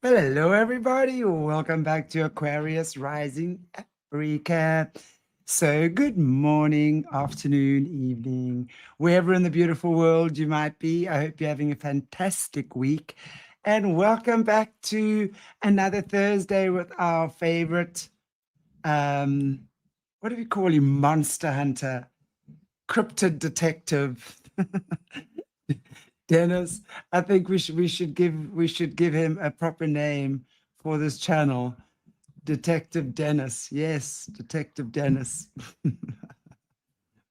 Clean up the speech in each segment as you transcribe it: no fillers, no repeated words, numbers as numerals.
Hello, everybody. Welcome back to Aquarius Rising Africa. So, good morning, afternoon, evening, wherever in the beautiful world you might be. I hope you're having a fantastic week. And welcome back to another Thursday with our favorite, what do we call him? Monster hunter, cryptid detective. Dennis, I think we should give him a proper name for this channel. Detective Dennis. Yes, Detective Dennis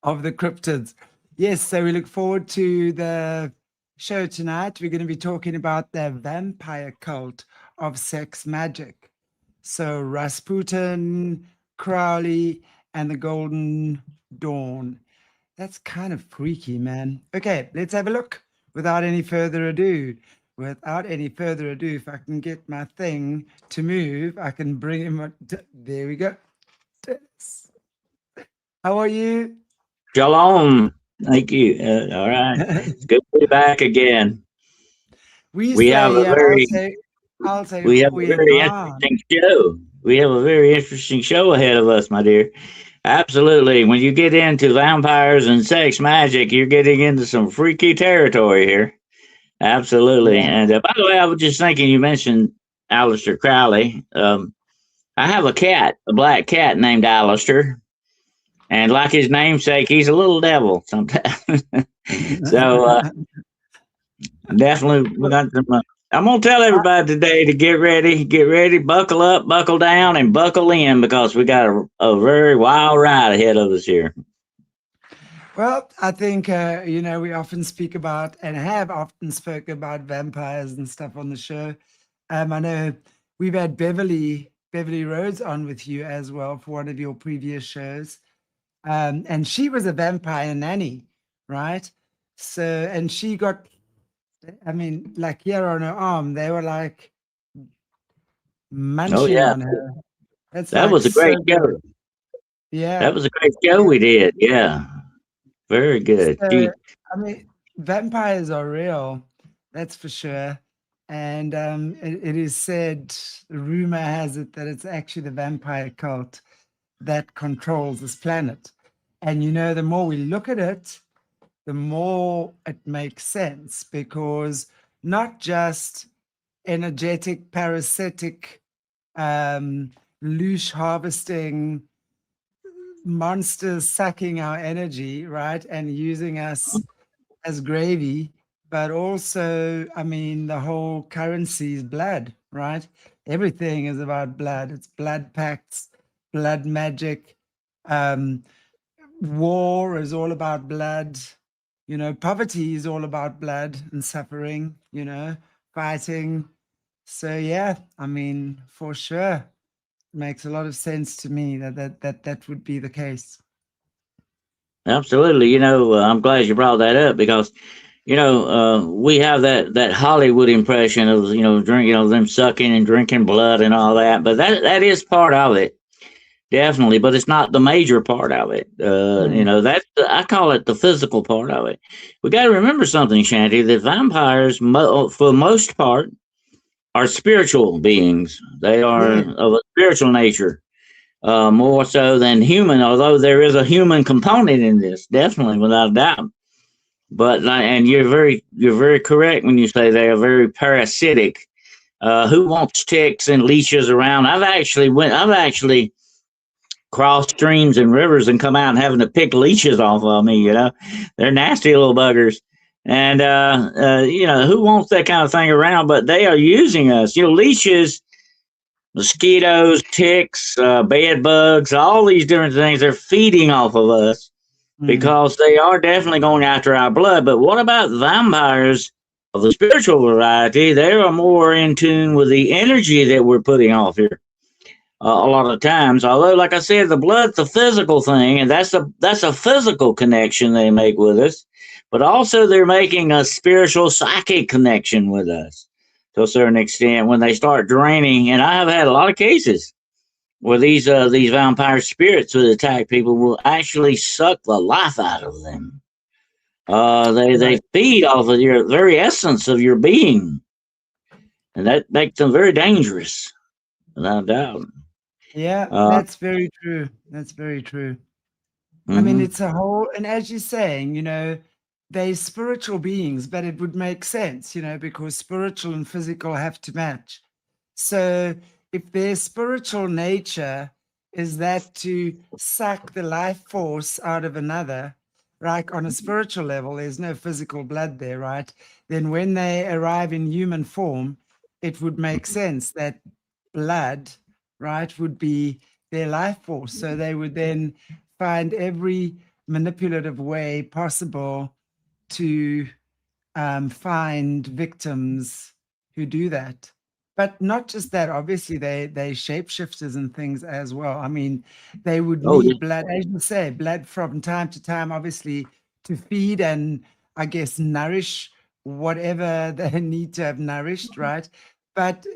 of the cryptids. Yes, so we look forward to the show tonight. We're going to be talking about the vampire cult of sex magic. So Rasputin, Crowley, and the Golden Dawn. That's kind of freaky, man. Okay, let's have a look. Without any further ado, if I can get my thing to move, I can bring him. There we go. How are you? Shalom. Thank you. All right. It's good to be back again. we We have say, a yeah, very I'll say, we have a very goeienaand. interesting show. We have a very interesting show ahead of us, my dear. Absolutely. When you get into vampires and sex magic, you're getting into some freaky territory here. Absolutely. Yeah. And by the way, I was just thinking you mentioned Aleister Crowley. I have a cat, a black cat named Aleister. And like his namesake, he's a little devil sometimes. So definitely, we Well, got some, I'm gonna tell everybody today to get ready, buckle up, buckle down, and buckle in because we got a very wild ride ahead of us here. Well, I think we often speak about and have often spoke about vampires and stuff on the show. I know we've had Beverly Rhodes on with you as well for one of your previous shows. And she was a vampire nanny, right? So, and she got, I mean, like here on her arm, they were like Oh munching yeah, on her. That's that like was a so great show. good. That Yeah. was a great show we did. Yeah, very good. So, I mean, vampires are real, that's for sure. And it is said, rumor has it that it's actually the vampire cult that controls this planet. And the more we look at it, the more it makes sense, because not just energetic, parasitic, loose harvesting monsters sucking our energy, right, and using us as gravy, but also, I mean, the whole currency is blood, right? Everything is about blood. It's blood pacts, blood magic. Um, War is all about blood. Poverty is all about blood and suffering, fighting. So yeah, I mean, for sure, makes a lot of sense to me that would be the case. Absolutely. I'm glad you brought that up because, we have that Hollywood impression of, them sucking and drinking blood and all that, but that is part of it. Definitely, but it's not the major part of it. Mm. That's I call it the physical part of it. We got to remember something, Shanty, that vampires, for the most part, are spiritual beings. They are Yeah. of a spiritual nature, more so than human. Although there is a human component in this, definitely, without a doubt. But and you're very correct when you say they are very parasitic. Who wants ticks and leeches around? I've actually cross streams and rivers and come out and having to pick leeches off of me. They're nasty little buggers. And who wants that kind of thing around? But they are using us. Leeches, mosquitoes, ticks, bed bugs, all these different things. They're feeding off of us Mm. because they are definitely going after our blood. But what about vampires of the spiritual variety? They are more in tune with the energy that we're putting off here a lot of times. Although, like I said, the blood's a physical thing, and that's a physical connection they make with us. But also, they're making a spiritual, psychic connection with us to a certain extent when they start draining. And I have had a lot of cases where these vampire spirits that attack people will actually suck the life out of them. They Right. feed off of your very essence of your being. and that makes them very dangerous, without doubt. Yeah, Uh, that's very true. That's very true. I mean, mhm. it's a whole, and as you're saying, they're spiritual beings, but it would make sense, because spiritual and physical have to match. So if their spiritual nature is that to suck the life force out of another, right? On a spiritual level, there's no physical blood there, right? Then when they arrive in human form, it would make sense that blood, right, would be their life force. So they would then find every manipulative way possible to find victims who do that. But not just that, obviously they shapeshifters and things as well. I mean, they would Oh, yeah. need blood, as you say, blood from time to time, obviously, to feed and I guess nourish whatever they need to have nourished, right? But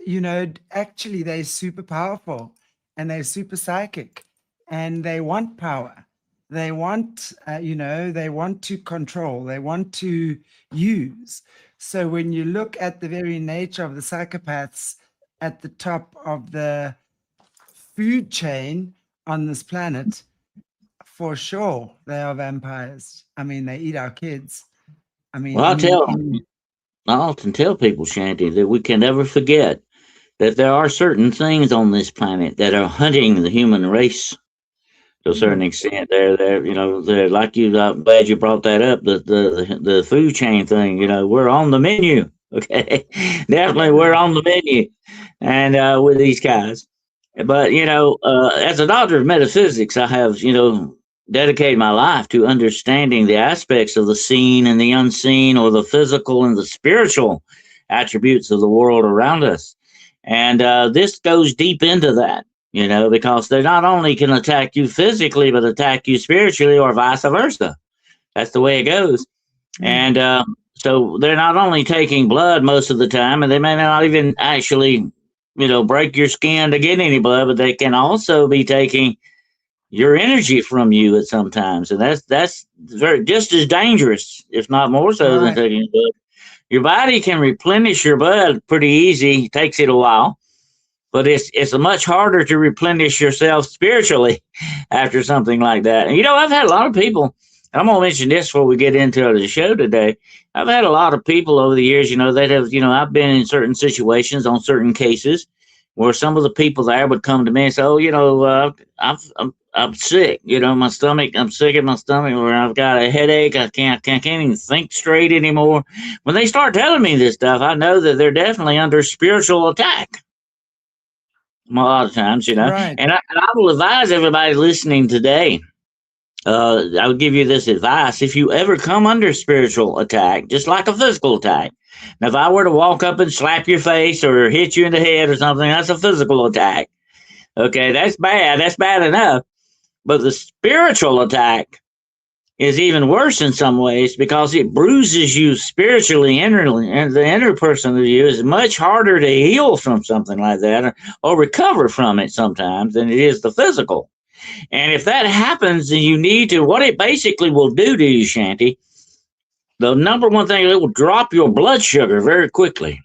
actually they're super powerful and they're super psychic and they want power. They want, they want to control, they want to use. So when you look at the very nature of the psychopaths at the top of the food chain on this planet, for sure they are vampires. I mean, they eat our kids. I mean, Well, I often tell people, Shanty, that we can never forget that there are certain things on this planet that are hunting the human race to a certain extent. They're like you. I'm glad you brought that up. The food chain thing. We're on the menu. Okay, definitely we're on the menu, and with these guys. But as a doctor of metaphysics, I have dedicated my life to understanding the aspects of the seen and the unseen, or the physical and the spiritual attributes of the world around us. And this goes deep into that, because they not only can attack you physically, but attack you spiritually, or vice versa. That's the way it goes. And so they're not only taking blood most of the time, and they may not even actually, break your skin to get any blood, but they can also be taking your energy from you at sometimes, and that's very just as dangerous, if not more so, than right, taking blood. Your body can replenish your blood pretty easy. It takes it a while, but it's much harder to replenish yourself spiritually after something like that. And I've had a lot of people. I'm gonna mention this before we get into the show today. I've had a lot of people over the years, that have, I've been in certain situations on certain cases where some of the people there would come to me and say, "Oh, I'm sick. My stomach. I'm sick in my stomach, or I've got a headache. I can't even think straight anymore." When they start telling me this stuff, I know that they're definitely under spiritual attack a lot of times, right, and I will advise everybody listening today. I'll give you this advice: if you ever come under spiritual attack, just like a physical attack. Now, if I were to walk up and slap your face or hit you in the head or something, that's a physical attack. Okay, that's bad. That's bad enough. But the spiritual attack is even worse in some ways, because it bruises you spiritually, innerly, and the inner person of you is much harder to heal from something like that, or recover from it sometimes, than it is the physical. And if that happens, then you need to, what it basically will do to you, Shanty, the number one thing, it will drop your blood sugar very quickly.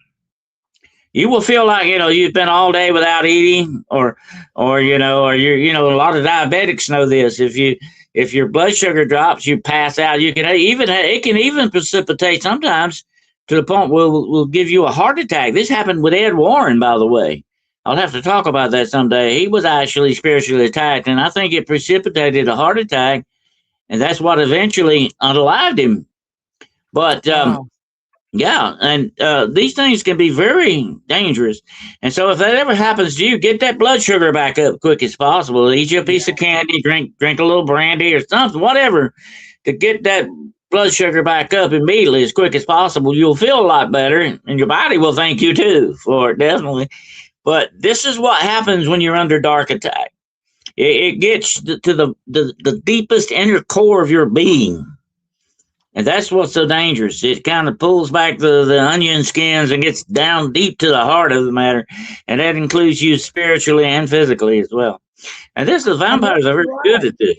You will feel like you've been all day without eating, or you're a lot of diabetics know this. If your blood sugar drops, you pass out. You can even it can even precipitate sometimes to the point where will give you a heart attack. This happened with Ed Warren, by the way. I'll have to talk about that someday. He was actually spiritually attacked, and I think it precipitated a heart attack, and that's what eventually unalived him. But wow, yeah, and these things can be very dangerous. And so, if that ever happens to you, get that blood sugar back up quick as possible. Eat you a piece of candy, drink a little brandy or something, whatever, to get that blood sugar back up immediately as quick as possible. You'll feel a lot better, and your body will thank you too for it, definitely. But this is what happens when you're under dark attack. It gets to the deepest inner core of your being. And that's what's so dangerous. It kind of pulls back the onion skins and gets down deep to the heart of the matter. And that includes you spiritually and physically as well. And the and that's vampires are very why. good at this.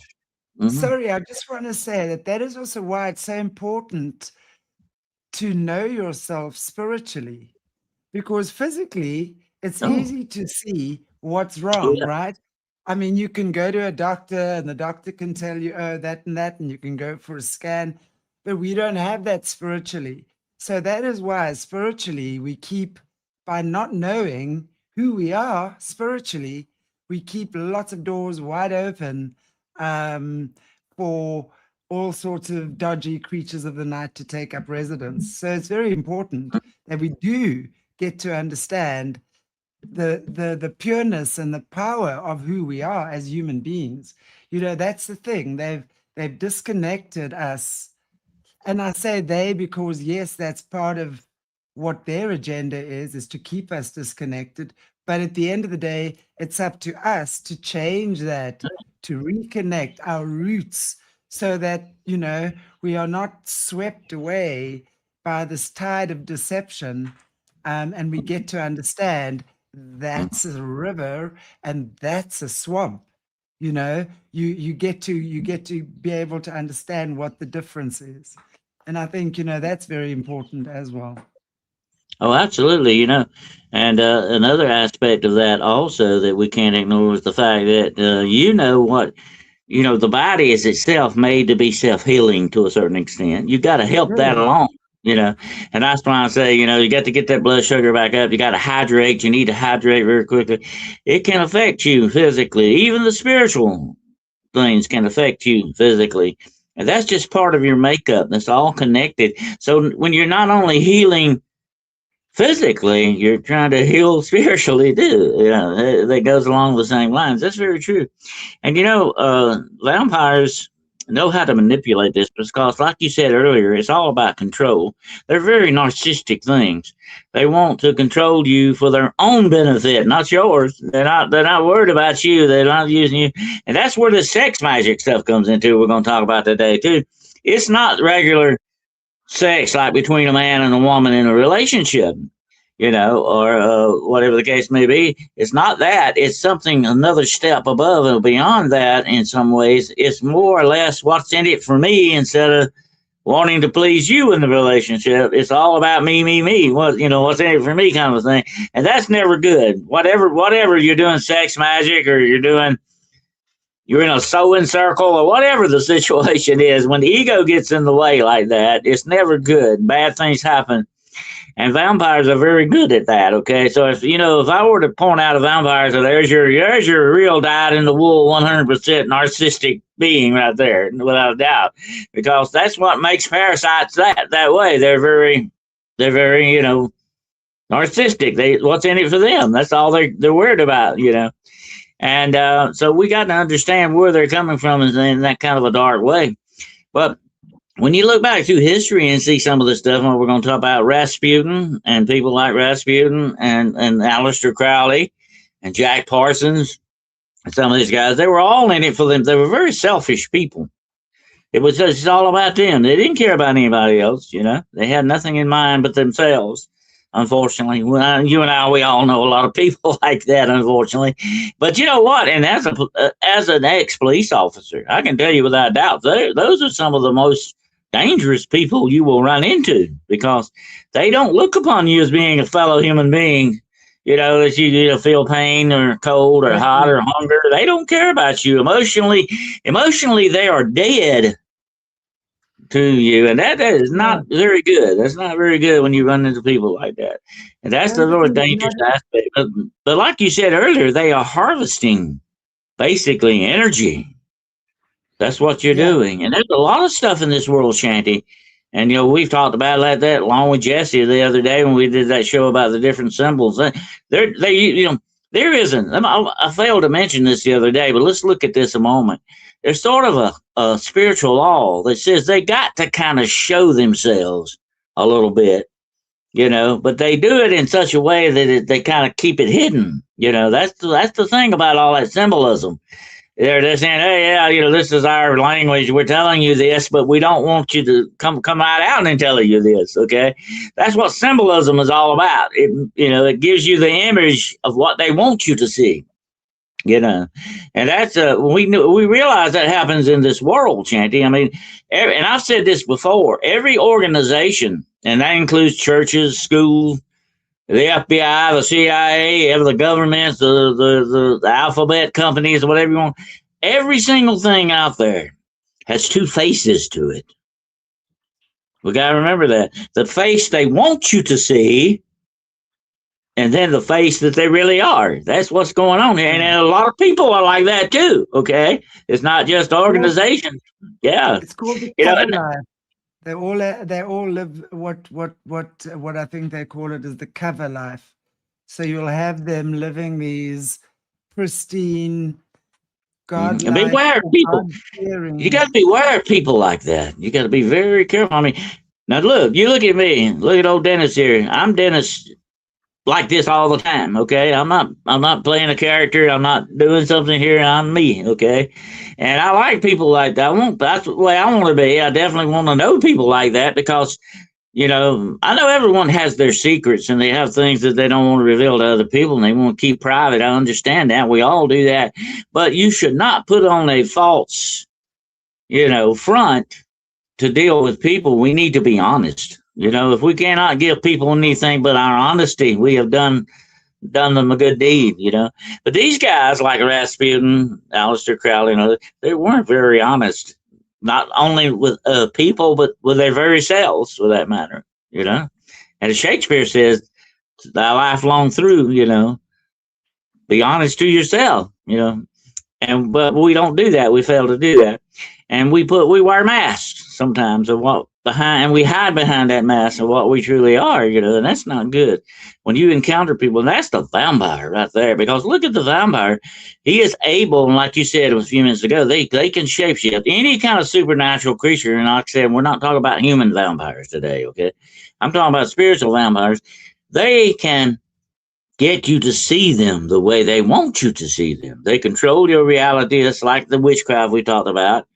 Hmm. Sorry, I just want to say that is also why it's so important to know yourself spiritually, because physically it's Oh, easy to see what's oh wrong, yeah. right? I mean, you can go to a doctor and the doctor can tell you, oh, that, and you can go for a scan, but we don't have that spiritually. So that is why spiritually we keep, by not knowing who we are spiritually, we keep lots of doors wide open for all sorts of dodgy creatures of the night to take up residence. So it's very important that we do get to understand the pureness and the power of who we are as human beings. You know, that's the thing. They've disconnected us. And I say they because yes, that's part of what their agenda is to keep us disconnected. But at the end of the day, it's up to us to change that, to reconnect our roots so that, you know, we are not swept away by this tide of deception. And we get to understand that's a river and that's a swamp. You know, you get to be able to understand what the difference is. And I think, you know, that's very important as well. Oh, absolutely. And another aspect of that also that we can't ignore is the fact that what the body is itself made to be self healing to a certain extent. You got to help that Really? along. And that's why I say, you got to get that blood sugar back up. You got to hydrate. You need to hydrate very quickly. It can affect you physically. Even the spiritual things can affect you physically. And that's just part of your makeup. That's all connected. So when you're not only healing physically, you're trying to heal spiritually too. That goes along the same lines. That's very true. And vampires know how to manipulate this because, like you said earlier, it's all about control. They're very narcissistic things. They want to control you for their own benefit, not yours. They're not worried about you. They're not using you. And that's where the sex magic stuff comes into. We're going to talk about today too. It's not regular sex like between a man and a woman in a relationship, or whatever the case may be. It's not that. It's something another step above and beyond that in some ways. It's more or less what's in it for me instead of wanting to please you in the relationship. It's all about me, me, me. What's in it for me kind of thing. And that's never good. Whatever you're doing sex magic or you're in a sewing circle or whatever the situation is, when the ego gets in the way like that, it's never good. Bad things happen. And vampires are very good at that. Okay. So if I were to point out a vampire, so there's your real dyed in the wool 100% narcissistic being right there, without a doubt. Because that's what makes parasites that way. They're very narcissistic. What's in it for them? That's all they're worried about, And so we got to understand where they're coming from in that kind of a dark way. But when you look back through history and see some of the stuff, and we're going to talk about Rasputin and people like Rasputin and Aleister Crowley and Jack Parsons and some of these guys, they were all in it for them. They were very selfish people. It was just all about them. They didn't care about anybody else, They had nothing in mind but themselves. Unfortunately, you and I, we all know a lot of people like that, unfortunately. But you know what? And as an ex-police officer, I can tell you without doubt, those are some of the most dangerous people you will run into, because they don't look upon you as being a fellow human being, that you feel pain or cold or hot or hunger. They don't care about you emotionally. Emotionally, they are dead to you, and that is not very good. That's not very good when you run into people like that, and that's the really dangerous aspect. But like you said earlier, they are harvesting basically energy. That's what you're doing, and there's a lot of stuff in this world, Shanty. And we've talked about it like that along with Jesse the other day when we did that show about the different symbols. There isn't. I failed to mention this the other day, but let's look at this a moment. There's sort of a spiritual law that says they got to kind of show themselves a little bit, but they do it in such a way that they kind of keep it hidden. That's the thing about all that symbolism. They're just saying, hey, yeah, this is our language. We're telling you this, but we don't want you to come right out and tell you this. Okay, that's what symbolism is all about. It gives you the image of what they want you to see. And that's we realize that happens in this world, Shanty. I mean, and I've said this before. Every organization, and that includes churches, schools, The FBI, the CIA, the governments, the alphabet companies, whatever you want. Every single thing out there has two faces to it. We got to remember that. The face they want you to see, and then the face that they really are. That's what's going on here. And a lot of people are like that too, okay? It's not just organizations. Yeah. It's called the cover life. They all live what I think they call it is the cover life. So you'll have them living these pristine, godlike, beware of people. You got to beware of people like that. You got to be very careful. I mean, now look, you look at me. Look at old Dennis here. I'm Dennis like this all the time, okay? I'm not playing a character. I'm not doing something here. I'm me, okay? And I like people like that. That's the way I want to be. I definitely want to know people like that because, you know, I know everyone has their secrets and they have things that they don't want to reveal to other people and they want to keep private. I understand that. We all do that. But you should not put on a false, you know, front to deal with people. We need to be honest. You know, if we cannot give people anything but our honesty, we have done them a good deed, you know. But these guys like Rasputin, Aleister Crowley, and others, they weren't very honest, not only with people, but with their very selves, for that matter, you know. And as Shakespeare says, thy life long through, you know, be honest to yourself, you know. But we don't do that. We fail to do that. And we wear masks sometimes of what behind, and we hide behind that mask of what we truly are, you know, and that's not good. When you encounter people, and that's the vampire right there, because look at the vampire. He is able, and like you said a few minutes ago, they can shapeshift any kind of supernatural creature. And like I said, we're not talking about human vampires today, okay? I'm talking about spiritual vampires. They can get you to see them the way they want you to see them. They control your reality. It's like the witchcraft we talked about.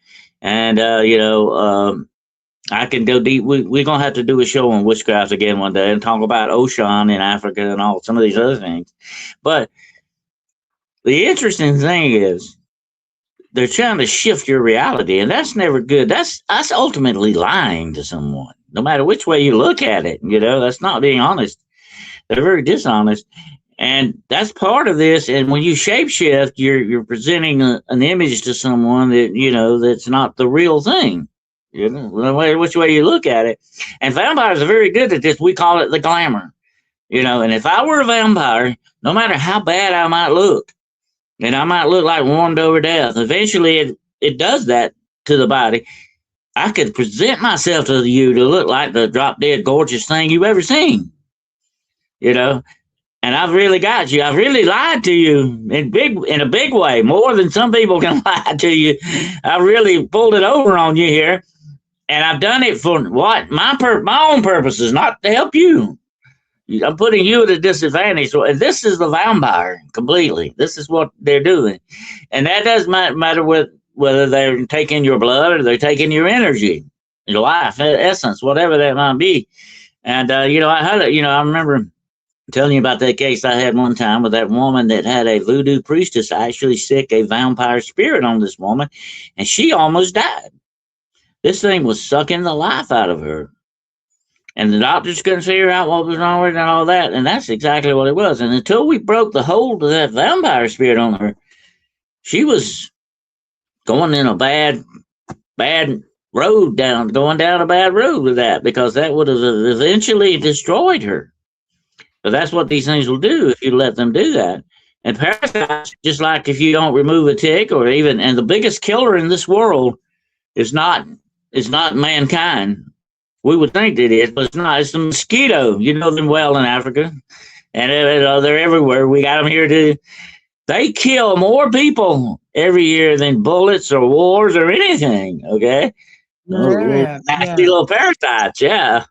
And, you know, I can go deep. We're going to have to do a show on witchcraft again one day and talk about Ocean in Africa and all some of these other things. But the interesting thing is they're trying to shift your reality, and that's never good. That's ultimately lying to someone, no matter which way you look at it. You know, that's not being honest. They're very dishonest. And that's part of this. And when you shapeshift, you're presenting an image to someone that, you know, that's not the real thing. You know, which way you look at it. And vampires are very good at this. We call it the glamour. You know, and if I were a vampire, no matter how bad I might look, and I might look like warmed over death, eventually it does that to the body. I could present myself to you to look like the drop dead gorgeous thing you've ever seen. You know, and I've really got you. I've really lied to you in a big way, more than some people can lie to you. I've really pulled it over on you here, and I've done it for what? My own purposes, not to help you. I'm putting you at a disadvantage. So, and this is the vampire completely. This is what they're doing, and that doesn't matter whether they're taking your blood or they're taking your energy, your life, essence, whatever that might be. And you know, I remember telling you about that case I had one time with that woman that had a voodoo priestess actually sick a vampire spirit on this woman, and she almost died. This thing was sucking the life out of her. And the doctors couldn't figure out what was wrong with her and all that. And that's exactly what it was. And until we broke the hold of that vampire spirit on her, she was going in a bad road going down a bad road with that, because that would have eventually destroyed her. But that's what these things will do if you let them do that. And parasites, just like if you don't remove a tick or even, and the biggest killer in this world is not mankind. We would think it is, but it's not. It's the mosquito. You know them well in Africa. And they're everywhere. We got them here too. They kill more people every year than bullets or wars or anything, okay? Nasty little parasites, yeah.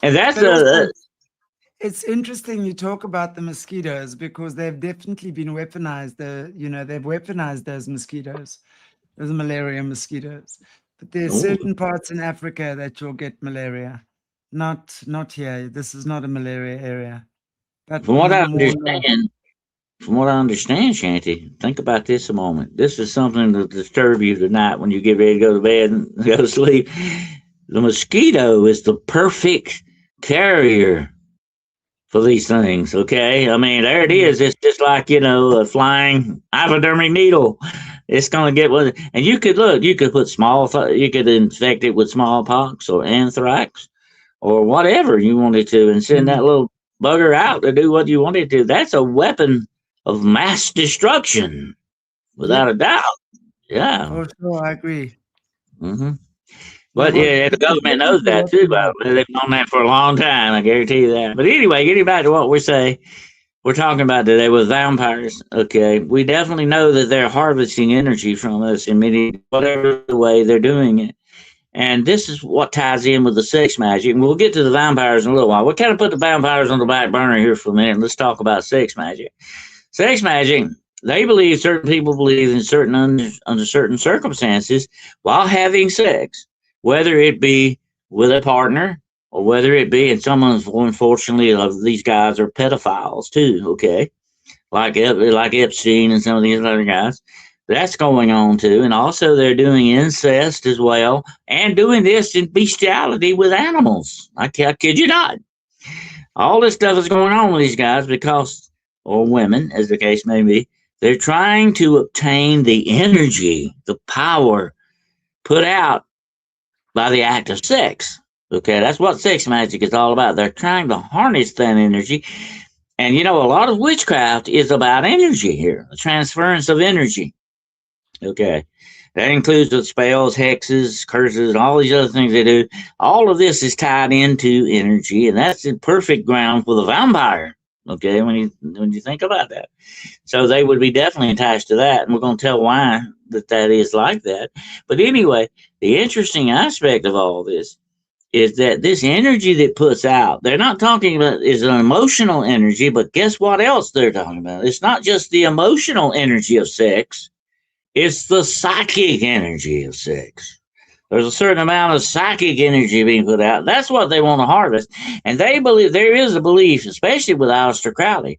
And that's it's interesting you talk about the mosquitoes, because they've definitely been weaponized. They've weaponized those mosquitoes, those malaria mosquitoes. But there's certain parts in Africa that you'll get malaria. Not here. This is not a malaria area. But from what I understand, Shanty, think about this a moment. This is something to disturb you tonight when you get ready to go to bed and go to sleep. The mosquito is the perfect carrier for these things. Okay, I mean, there it is. It's just like, you know, a flying hypodermic needle. It's gonna get one, and you could look. You could put you could infect it with smallpox or anthrax or whatever you wanted to, and send that little bugger out to do what you wanted to. That's a weapon of mass destruction, without a doubt. Yeah. For sure, I agree. hmm They But want yeah, the it's government knows definitely that what too. we want. They've known that for a long time. I guarantee you that. But anyway, getting back to what we're talking about today with vampires. Okay, we definitely know that they're harvesting energy from us in many whatever the way they're doing it. And this is what ties in with the sex magic. And we'll get to the vampires in a little while. We'll kind of put the vampires on the back burner here for a minute. Let's talk about sex magic. Sex magic, they believe, certain people believe in under certain circumstances while having sex, whether it be with a partner or whether it be, and some unfortunately these guys are pedophiles too, okay? Like Epstein and some of these other guys. That's going on too. And also they're doing incest as well and doing this in bestiality with animals. I kid you not. All this stuff is going on with these guys because, or women, as the case may be, they're trying to obtain the energy, the power put out by the act of sex. Okay, that's what sex magic is all about. They're trying to harness that energy. And you know, a lot of witchcraft is about energy here, the transference of energy. Okay. That includes the spells, hexes, curses, and all these other things they do. All of this is tied into energy, and that's the perfect ground for the vampire. Okay, when you think about that, so they would be definitely attached to that, and we're going to tell why that is like that. But anyway, the interesting aspect of all this is that this energy that puts out, they're not talking about is an emotional energy, but guess what else they're talking about? It's not just the emotional energy of sex. It's the psychic energy of sex. There's a certain amount of psychic energy being put out. That's what they want to harvest. And they believe, there is a belief, especially with Aleister Crowley.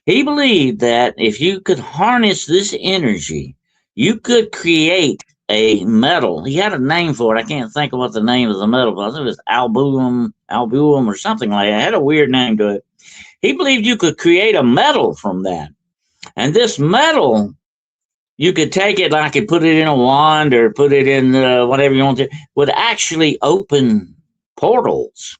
He believed that if you could harness this energy, you could create a metal. He had a name for it. I can't think of what the name of the metal was. It was albuum or something like that. It had a weird name to it. He believed you could create a metal from that. And this metal, you could take it like and put it in a wand or put it in whatever you want to, would actually open portals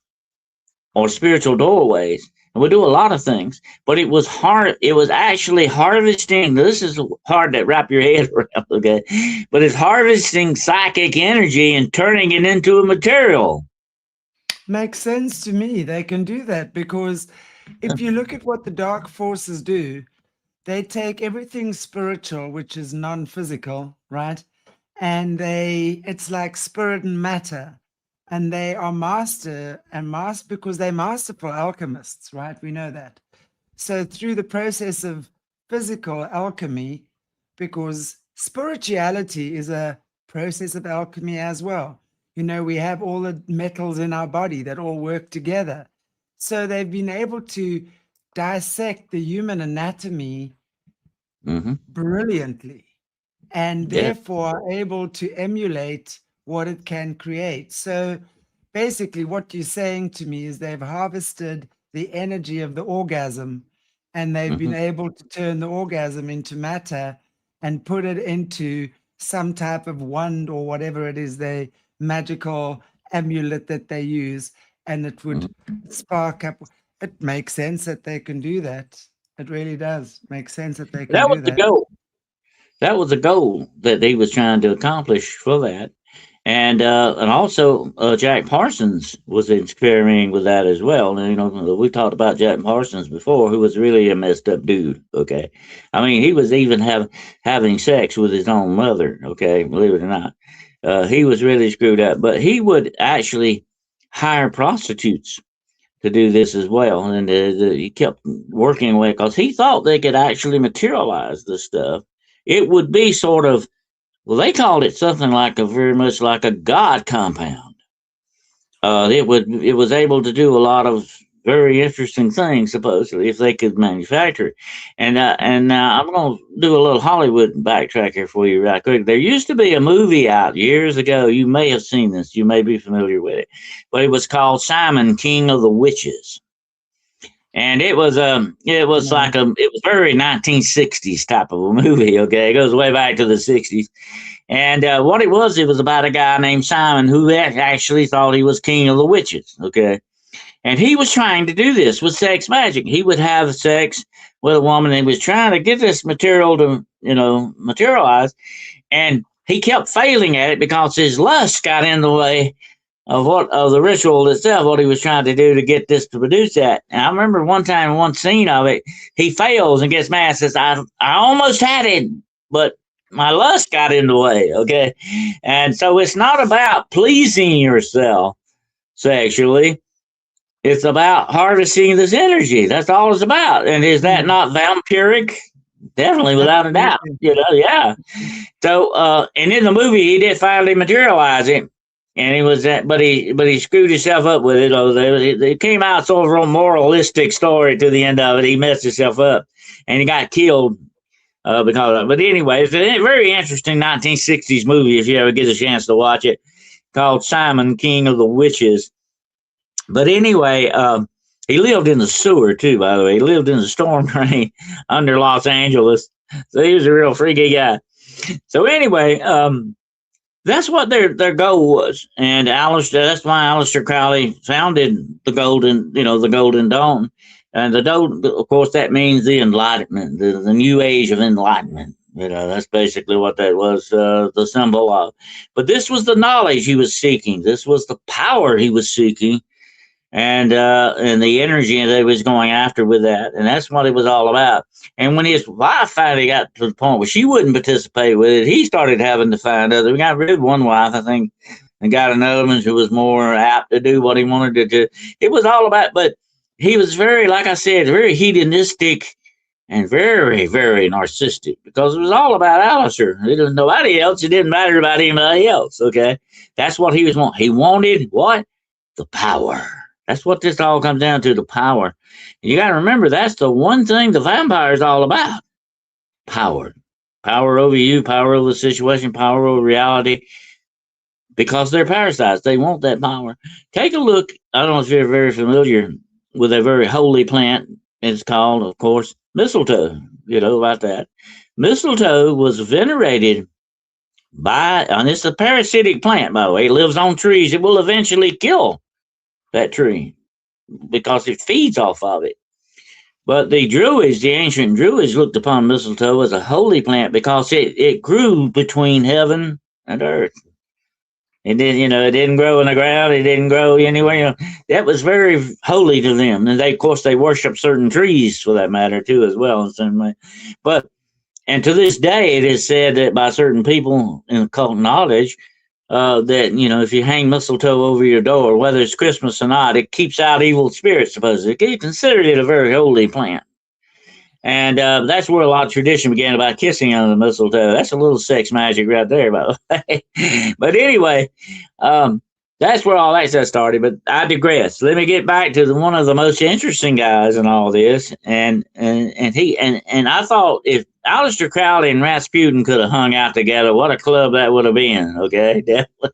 or spiritual doorways. And would do a lot of things, but it was hard. It was actually harvesting. This is hard to wrap your head around, okay? But it's harvesting psychic energy and turning it into a material. Makes sense to me. They can do that because if you look at what the dark forces do, they take everything spiritual, which is non-physical, right? And it's like spirit and matter. And they are master because they're masterful alchemists, right? We know that. So through the process of physical alchemy, because spirituality is a process of alchemy as well. You know, we have all the metals in our body that all work together. So they've been able to dissect the human anatomy brilliantly, and therefore are able to emulate what it can create. So basically what you're saying to me is they've harvested the energy of the orgasm, and they've been able to turn the orgasm into matter and put it into some type of wand or whatever it is, they magical amulet that they use, and it would spark up. It makes sense that they can do that. It really does make sense that they can That do was the that. goal. That was the goal that he was trying to accomplish for that. And also Jack Parsons was experimenting with that as well. And, you know, we talked about Jack Parsons before, who was really a messed up dude. Okay, I mean, he was even having sex with his own mother. Okay, believe it or not, he was really screwed up. But he would actually hire prostitutes to do this as well, and he kept working away because he thought they could actually materialize this stuff. It would be sort of, well, they called it something like very much like a god compound. It was able to do a lot of very interesting things, supposedly, if they could manufacture it. And now I'm going to do a little Hollywood backtrack here for you right quick. There used to be a movie out years ago. You may have seen this. You may be familiar with it. But it was called Simon, King of the Witches. And it was like it was very 1960s type of a movie. Okay, it goes way back to the 60s. And what it was about a guy named Simon who actually thought he was king of the witches. Okay, and he was trying to do this with sex magic. He would have sex with a woman and he was trying to get this material to materialize, and he kept failing at it because his lust got in the way of the ritual itself, what he was trying to do to get this to produce that. And I remember one time, one scene of it, he fails and gets mad, says, I almost had it, but my lust got in the way. Okay. And so it's not about pleasing yourself sexually. It's about harvesting this energy. That's all it's about. And is that not vampiric? Definitely, without a doubt. Yeah. So, and in the movie, he did finally materialize it. And he was that, but he screwed himself up with it. It came out sort of a moralistic story to the end of it. He messed himself up, and he got killed because of it. But anyway, it's a very interesting 1960s movie if you ever get a chance to watch it, called Simon, King of the Witches. But anyway, he lived in the sewer too. By the way, he lived in the storm drain under Los Angeles. So he was a real freaky guy. So anyway, that's what their goal was, and that's why Aleister Crowley founded the Golden Dawn, and of course, that means the Enlightenment, the new age of enlightenment. That's basically what that was, the symbol of. But this was the knowledge he was seeking. This was the power he was seeking, and the energy that he was going after with that, and that's what it was all about. And when his wife finally got to the point where she wouldn't participate with it, he started having to find other. We got rid of one wife, I think, and got another one who was more apt to do what he wanted to do. It was all about, but he was very, like I said, very hedonistic and very, very narcissistic, because it was all about Aleister. It was nobody else. It didn't matter about anybody else. Okay, that's what he was wanting. He wanted what? The power. That's what this all comes down to, the power. And you got to remember, that's the one thing the vampire is all about. Power. Power over you, power over the situation, power over reality. Because they're parasites. They want that power. Take a look. I don't know if you're very familiar with a very holy plant. It's called, of course, mistletoe. You know about that. Mistletoe was venerated and it's a parasitic plant, by the way. It lives on trees. It will eventually kill that tree because it feeds off of it. But the ancient Druids looked upon mistletoe as a holy plant because it grew between heaven and earth. It didn't grow in the ground. It didn't grow anywhere. That was very holy to them. And of course, they worship certain trees for that matter too, as well in some way. And to this day, it is said that by certain people in occult knowledge, that, if you hang mistletoe over your door, whether it's Christmas or not, it keeps out evil spirits, supposedly. They considered it a very holy plant. And that's where a lot of tradition began about kissing under the mistletoe. That's a little sex magic right there, by the way. But anyway, that's where all that stuff started. But I digress. Let me get back to one of the most interesting guys in all this. And I thought if Aleister Crowley and Rasputin could have hung out together, what a club that would have been. Okay, definitely.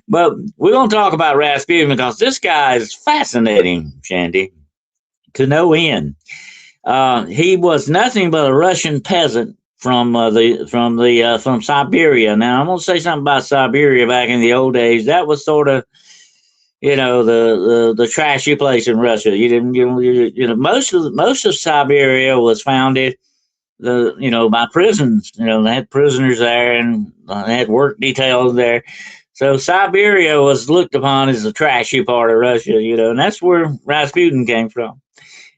But we're going to talk about Rasputin because this guy is fascinating, Shandy, to no end. He was nothing but a Russian peasant from Siberia. Now I'm going to say something about Siberia back in the old days. That was sort of, the trashy place in Russia. Most of Siberia was founded by prisons. They had prisoners there and they had work details there. So Siberia was looked upon as the trashy part of Russia, and that's where Rasputin came from.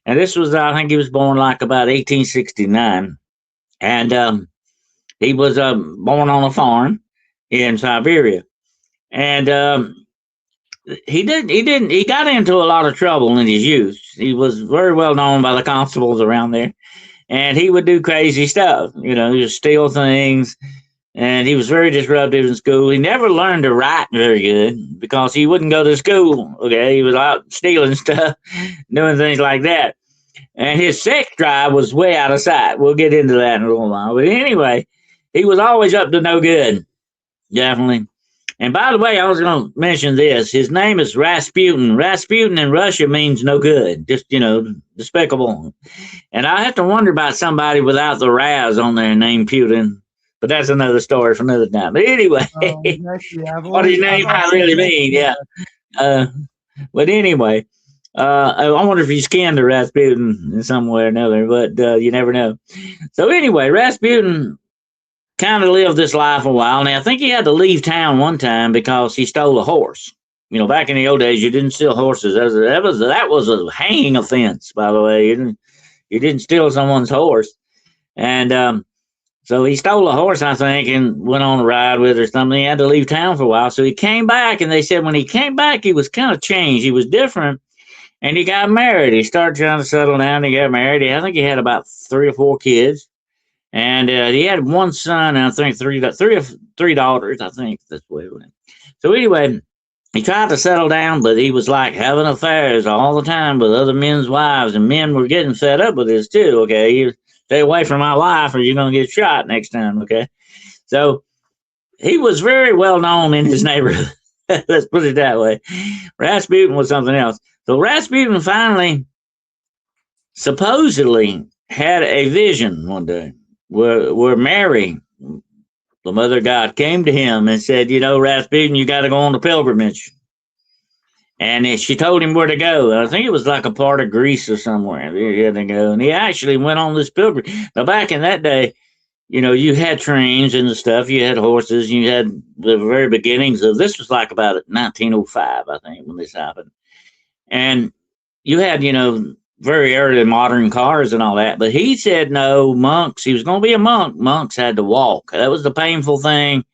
And this was, I think he was born like about 1869. And he was born on a farm in Siberia. And he got into a lot of trouble in his youth. He was very well known by the constables around there. And he would do crazy stuff, he would steal things. And he was very disruptive in school. He never learned to write very good because he wouldn't go to school. Okay, he was out stealing stuff, doing things like that. And his sex drive was way out of sight. We'll get into that in a little while. But anyway, he was always up to no good, definitely. And by the way, I was going to mention this. His name is Rasputin. Rasputin in Russia means no good, just, despicable. And I have to wonder about somebody without the Raz on there named Putin. But that's another story for another time. But anyway, Exactly. what his name might really mean, yeah. But anyway, I wonder if he scanned the Rasputin in some way or another, but you never know. So anyway, Rasputin kind of lived this life a while. Now, I think he had to leave town one time because he stole a horse. Back in the old days, you didn't steal horses. That was a hanging offense, by the way. You didn't steal someone's horse. And so he stole a horse, I think, and went on a ride with it or something. He had to leave town for a while. So he came back, and they said when he came back, he was kind of changed. He was different, and he got married. He started trying to settle down. He got married. I think he had about 3 or 4 kids. And he had one son, and I think three daughters. I think that's the way it went. So anyway, he tried to settle down, but he was like having affairs all the time with other men's wives, and men were getting fed up with this too. Okay, you stay away from my wife, or you're gonna get shot next time. Okay, so he was very well known in his neighborhood. Let's put it that way. Rasputin was something else. So Rasputin finally, supposedly, had a vision one day where Mary, the mother God, came to him and said, Rasputin, you got to go on the pilgrimage. And she told him where to go. I think it was like a part of Greece or somewhere. He had to go. And he actually went on this pilgrimage. Now, back in that day, you had trains and stuff. You had horses. You had the very beginnings of this was like about 1905, I think, when this happened. And you had, very early modern cars and all that. But he said no, monks. He was going to be a monk. Monks had to walk. That was the painful thing.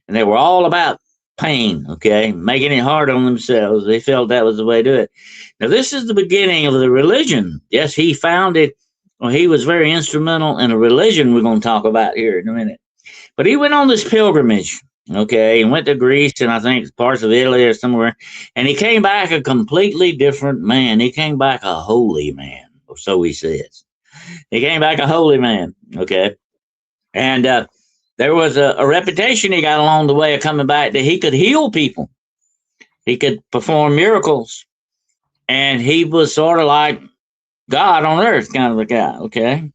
And they were all about pain, okay, making it hard on themselves. They felt that was the way to do it. Now, this is the beginning of the religion. Yes, he founded, he was very instrumental in a religion we're going to talk about here in a minute. But he went on this pilgrimage, okay, he went to Greece and I think parts of Italy or somewhere, and he came back a completely different man. He came back a holy man, or so he says. He came back a holy man, okay, and there was a reputation he got along the way of coming back that he could heal people. He could perform miracles. And he was sort of like God on earth kind of a guy, okay?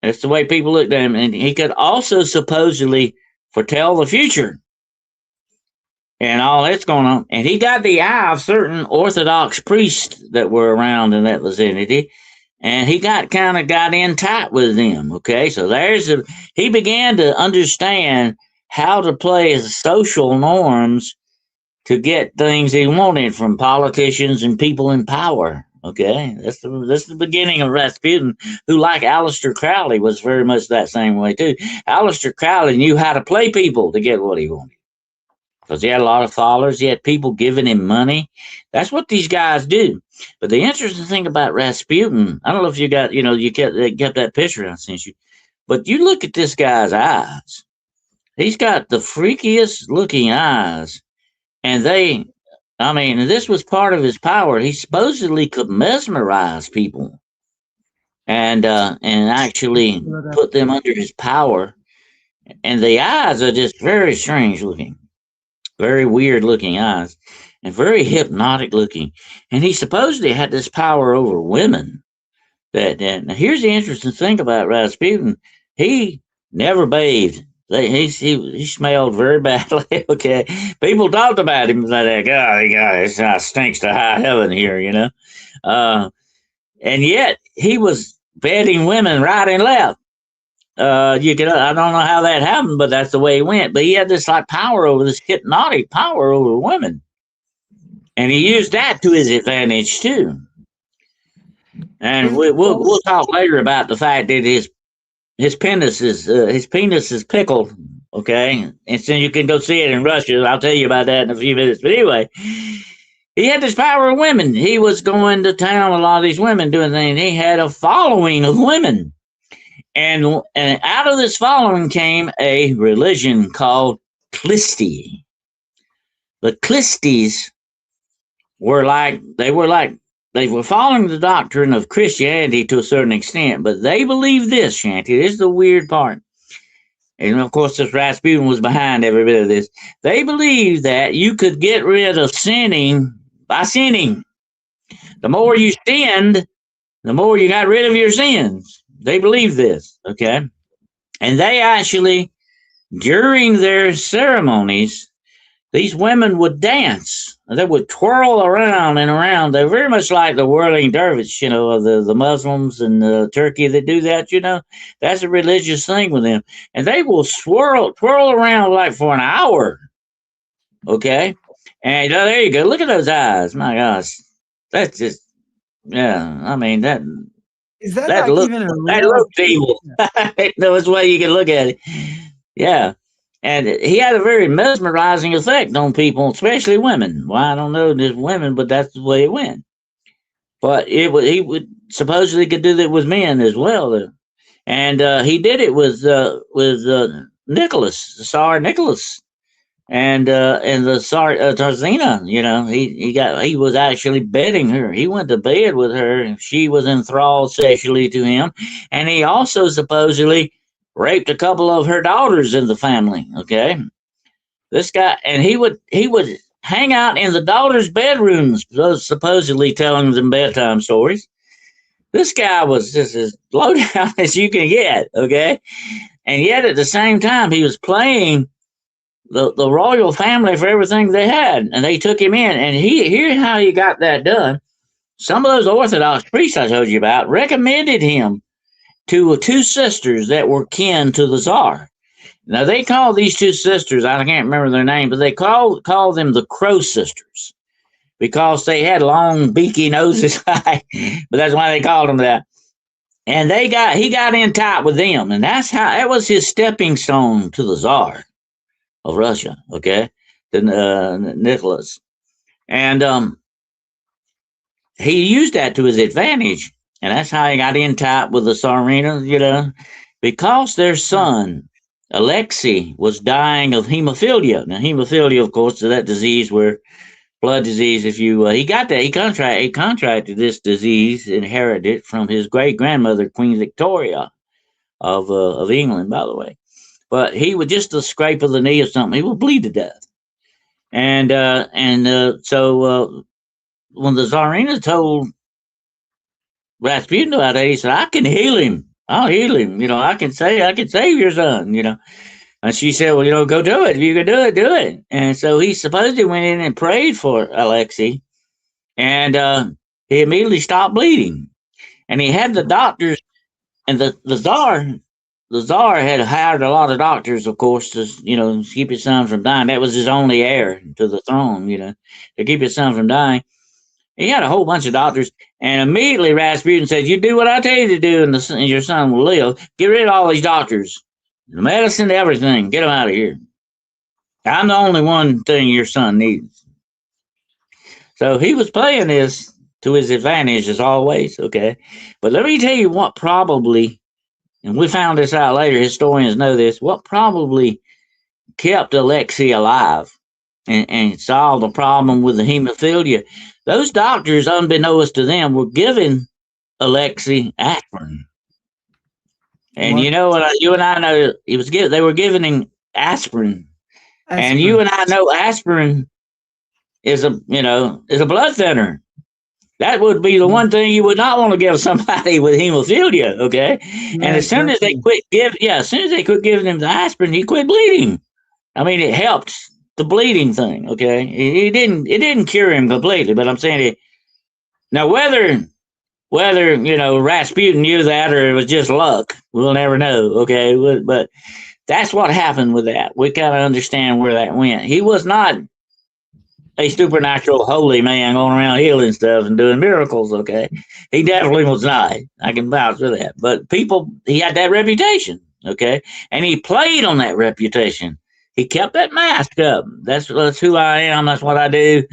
That's the way people looked at him. And he could also supposedly foretell the future and all that's going on. And he got the eye of certain Orthodox priests that were around in that vicinity. And he got in tight with them, okay? So he began to understand how to play social norms to get things he wanted from politicians and people in power, okay? That's the beginning of Rasputin, who, like Aleister Crowley, was very much that same way, too. Aleister Crowley knew how to play people to get what he wanted. Because he had a lot of followers. He had people giving him money. That's what these guys do. But the interesting thing about Rasputin, I don't know if you got, you kept that picture I sent you. But you look at this guy's eyes. He's got the freakiest looking eyes. And this was part of his power. He supposedly could mesmerize people and actually put them under his power. And the eyes are just very strange looking. Very weird looking eyes and very hypnotic looking. And he supposedly had this power over women. Now here's the interesting thing about Rasputin. He never bathed. He smelled very badly. Okay. People talked about him like, God, this stinks to high heaven here, and yet he was bedding women right and left. I don't know how that happened, but that's the way he went. But he had this this hypnotic power over women. And he used that to his advantage too. And we'll talk later about the fact that his penis is pickled. Okay. And so you can go see it in Russia. I'll tell you about that in a few minutes. But anyway, he had this power of women. He was going to town with a lot of these women doing things. He had a following of women. And out of this following came a religion called Clisti. The Clistis were following the doctrine of Christianity to a certain extent, but they believed this, Shanty. This is the weird part. and of course this Rasputin was behind every bit of this. They believed that you could get rid of sinning by sinning. The more you sinned, the more you got rid of your sins. They believed this, okay? And they actually, during their ceremonies, these women would dance. They would twirl around and around. They're very much like the whirling dervish, you know, of the Muslims and Turkey that do that, you know. That's a religious thing with them. And they will twirl around like for an hour, okay? And there you go. Look at those eyes. My gosh. That's just, yeah, I mean, that Is that like even a that real looks evil. That's the way you can look at it. Yeah. And he had a very mesmerizing effect on people, especially women. Well, I don't know just women, but that's the way it went. But he would supposedly could do that with men as well. And he did it with Nicholas, Tsar Nicholas, and the Tsar Tarzina. You know, he was actually bedding her. He went to bed with her. She was enthralled sexually to him, and he also supposedly raped a couple of her daughters in the family. Okay, this guy, and he would hang out in the daughters' bedrooms, supposedly telling them bedtime stories. This guy was just as low down as you can get. Okay, and yet at the same time he was playing the royal family for everything they had, and they took him in. And here's how he got that done. Some of those Orthodox priests I told you about recommended him to two sisters that were kin to the Tsar. Now they call these two sisters, I can't remember their name, but they call them the Crow Sisters because they had long beaky noses, but that's why they called them that. And he got in tight with them, and that was his stepping stone to the Tsar of Russia, okay, to Nicholas. And he used that to his advantage. And that's how he got in tight with the Tsarina, you know, because their son, Alexei, was dying of hemophilia. Now, hemophilia, of course, is that disease where blood disease, if you, he contracted this disease, inherited it from his great grandmother, Queen Victoria of England, by the way. But he would just a scrape of the knee or something, he would bleed to death. And so when the Tsarina told Rasputin about it, he said, "I can heal him. I'll heal him. You know, I can save your son, you know." And she said, "Well, you know, go do it. If you can do it, do it." And so he supposedly went in and prayed for Alexei, and he immediately stopped bleeding. And he had the doctors, and the Tsar had hired a lot of doctors, of course, to, you know, keep his son from dying. That was his only heir to the throne, you know, to keep his son from dying. He had a whole bunch of doctors, and immediately Rasputin said, "You do what I tell you to do, and your son will live. Get rid of all these doctors, the medicine, everything. Get them out of here. I'm the only one thing your son needs." So he was playing this to his advantage as always, okay? But let me tell you what probably, and we found this out later, historians know this, what probably kept Alexei alive and solved the problem with the hemophilia. Those doctors, unbeknownst to them, were giving Alexei aspirin. And what? You know what? You and I know they were giving him aspirin. And you and I know aspirin is a blood thinner. That would be the one thing you would not want to give somebody with hemophilia, okay? And as soon as they quit giving him the aspirin, he quit bleeding. I mean, it helped the bleeding thing, okay? It didn't cure him completely, but I'm saying now whether you know Rasputin knew that or it was just luck, we'll never know, okay? But that's what happened with that. We kind of understand where that went. He was not a supernatural holy man going around healing stuff and doing miracles, okay? He definitely was not. I can vouch for that. But he had that reputation, okay? And he played on that reputation. He kept that mask up. That's who I am. That's what I do,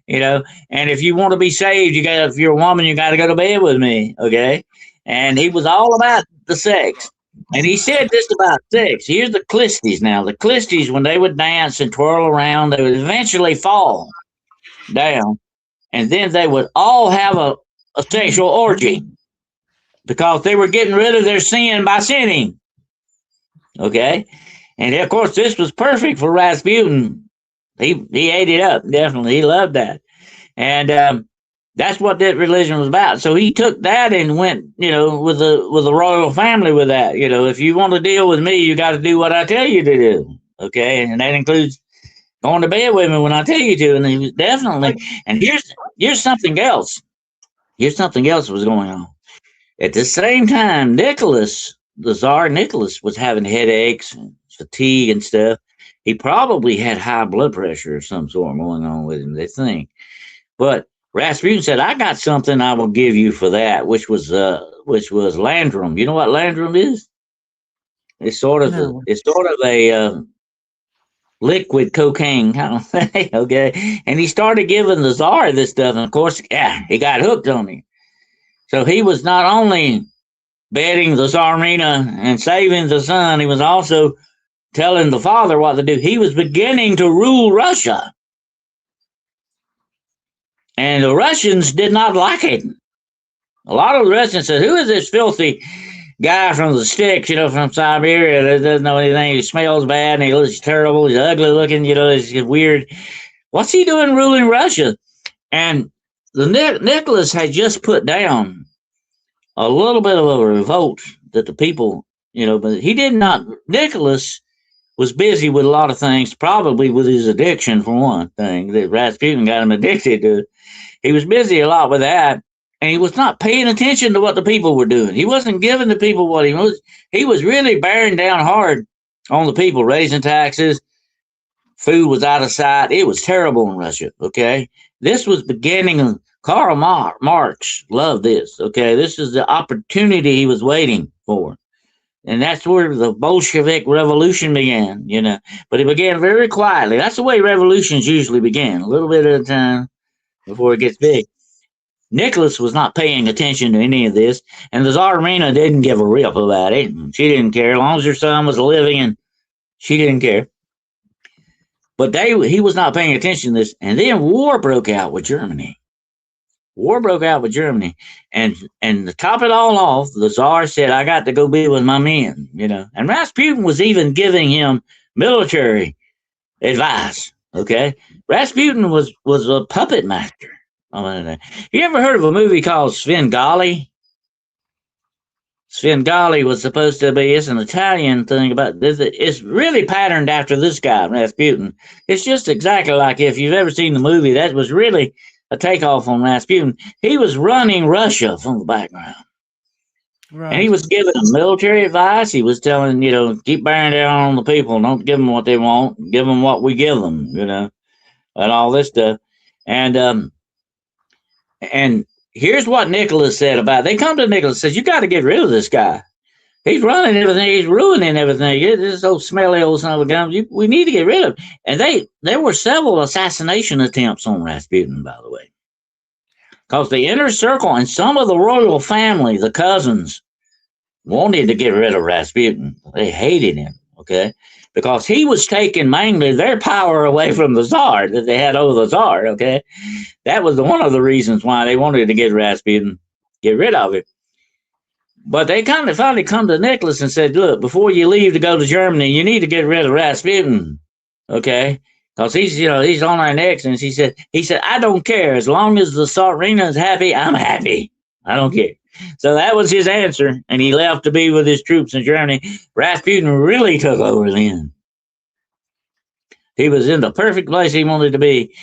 you know? And if you want to be saved, if you're a woman, you got to go to bed with me, okay? And he was all about the sex. And he said this about sex. Here's the Clisties now. The Clisties, when they would dance and twirl around, they would eventually fall down. And then they would all have a sexual orgy because they were getting rid of their sin by sinning. Okay? And of course, this was perfect for Rasputin. He ate it up, definitely. He loved that. And that's what that religion was about. So he took that and went, with the royal family with that. If you want to deal with me, you got to do what I tell you to do. Okay, and that includes going to bed with me when I tell you to. And he was definitely. And here's something else. Here's something else was going on at the same time. The Tsar Nicholas, was having headaches and fatigue and stuff. He probably had high blood pressure or some sort going on with him, they think. But Rasputin said, "I got something I will give you for that," which was Landrum. You know what Landrum is? It's sort of a liquid cocaine kind of thing. Okay, and he started giving the Tsar this stuff, and of course, he got hooked on it. So he was not only beheading the Tsarina and saving the son, he was also telling the father what to do. He was beginning to rule Russia. And the Russians did not like it. A lot of the Russians said, "Who is this filthy guy from the sticks, from Siberia that doesn't know anything? He smells bad and he looks terrible. He's ugly looking, he's weird. What's he doing ruling Russia?" And the Nicholas had just put down a little bit of a revolt that the people, but he did not. Nicholas was busy with a lot of things, probably with his addiction for one thing, that Rasputin got him addicted to. He was busy a lot with that, and he was not paying attention to what the people were doing. He wasn't giving the people what he was. He was really bearing down hard on the people, raising taxes. Food was out of sight. It was terrible in Russia, okay? This was beginning. Karl Marx loved this, okay? This is the opportunity he was waiting for. And that's where the Bolshevik Revolution began, But it began very quietly. That's the way revolutions usually begin, a little bit at a time before it gets big. Nicholas was not paying attention to any of this, and the Tsarina didn't give a rip about it. She didn't care. As long as her son was living, and she didn't care. But he was not paying attention to this. And then war broke out with Germany. And to top it all off, the Tsar said, "I got to go be with my men," And Rasputin was even giving him military advice, okay? Rasputin was a puppet master. You ever heard of a movie called Svengali? Svengali was supposed to be, it's an Italian thing about this. It's really patterned after this guy, Rasputin. It's just exactly like, if you've ever seen the movie, that was really a takeoff on Rasputin. He was running Russia from the background. Right. And he was giving them military advice. He was telling, keep bearing down on the people. Don't give them what they want. Give them what we give them, and all this stuff. And here's what Nicholas said about it. They come to Nicholas and says, "You got to get rid of this guy. He's running everything. He's ruining everything. This old smelly old son of a gun. We need to get rid of him." And there were several assassination attempts on Rasputin, by the way. Because the inner circle and some of the royal family, the cousins, wanted to get rid of Rasputin. They hated him, okay? Because he was taking mainly their power away from the Tsar that they had over the Tsar, okay? That was one of the reasons why they wanted to get Rasputin, get rid of him. But they kind of finally come to Nicholas and said, "Look, before you leave to go to Germany, you need to get rid of Rasputin, okay? Because he's on our necks." And he said, "I don't care. As long as the Tsarina is happy, I'm happy. I don't care." So that was his answer. And he left to be with his troops in Germany. Rasputin really took over then. He was in the perfect place he wanted to be.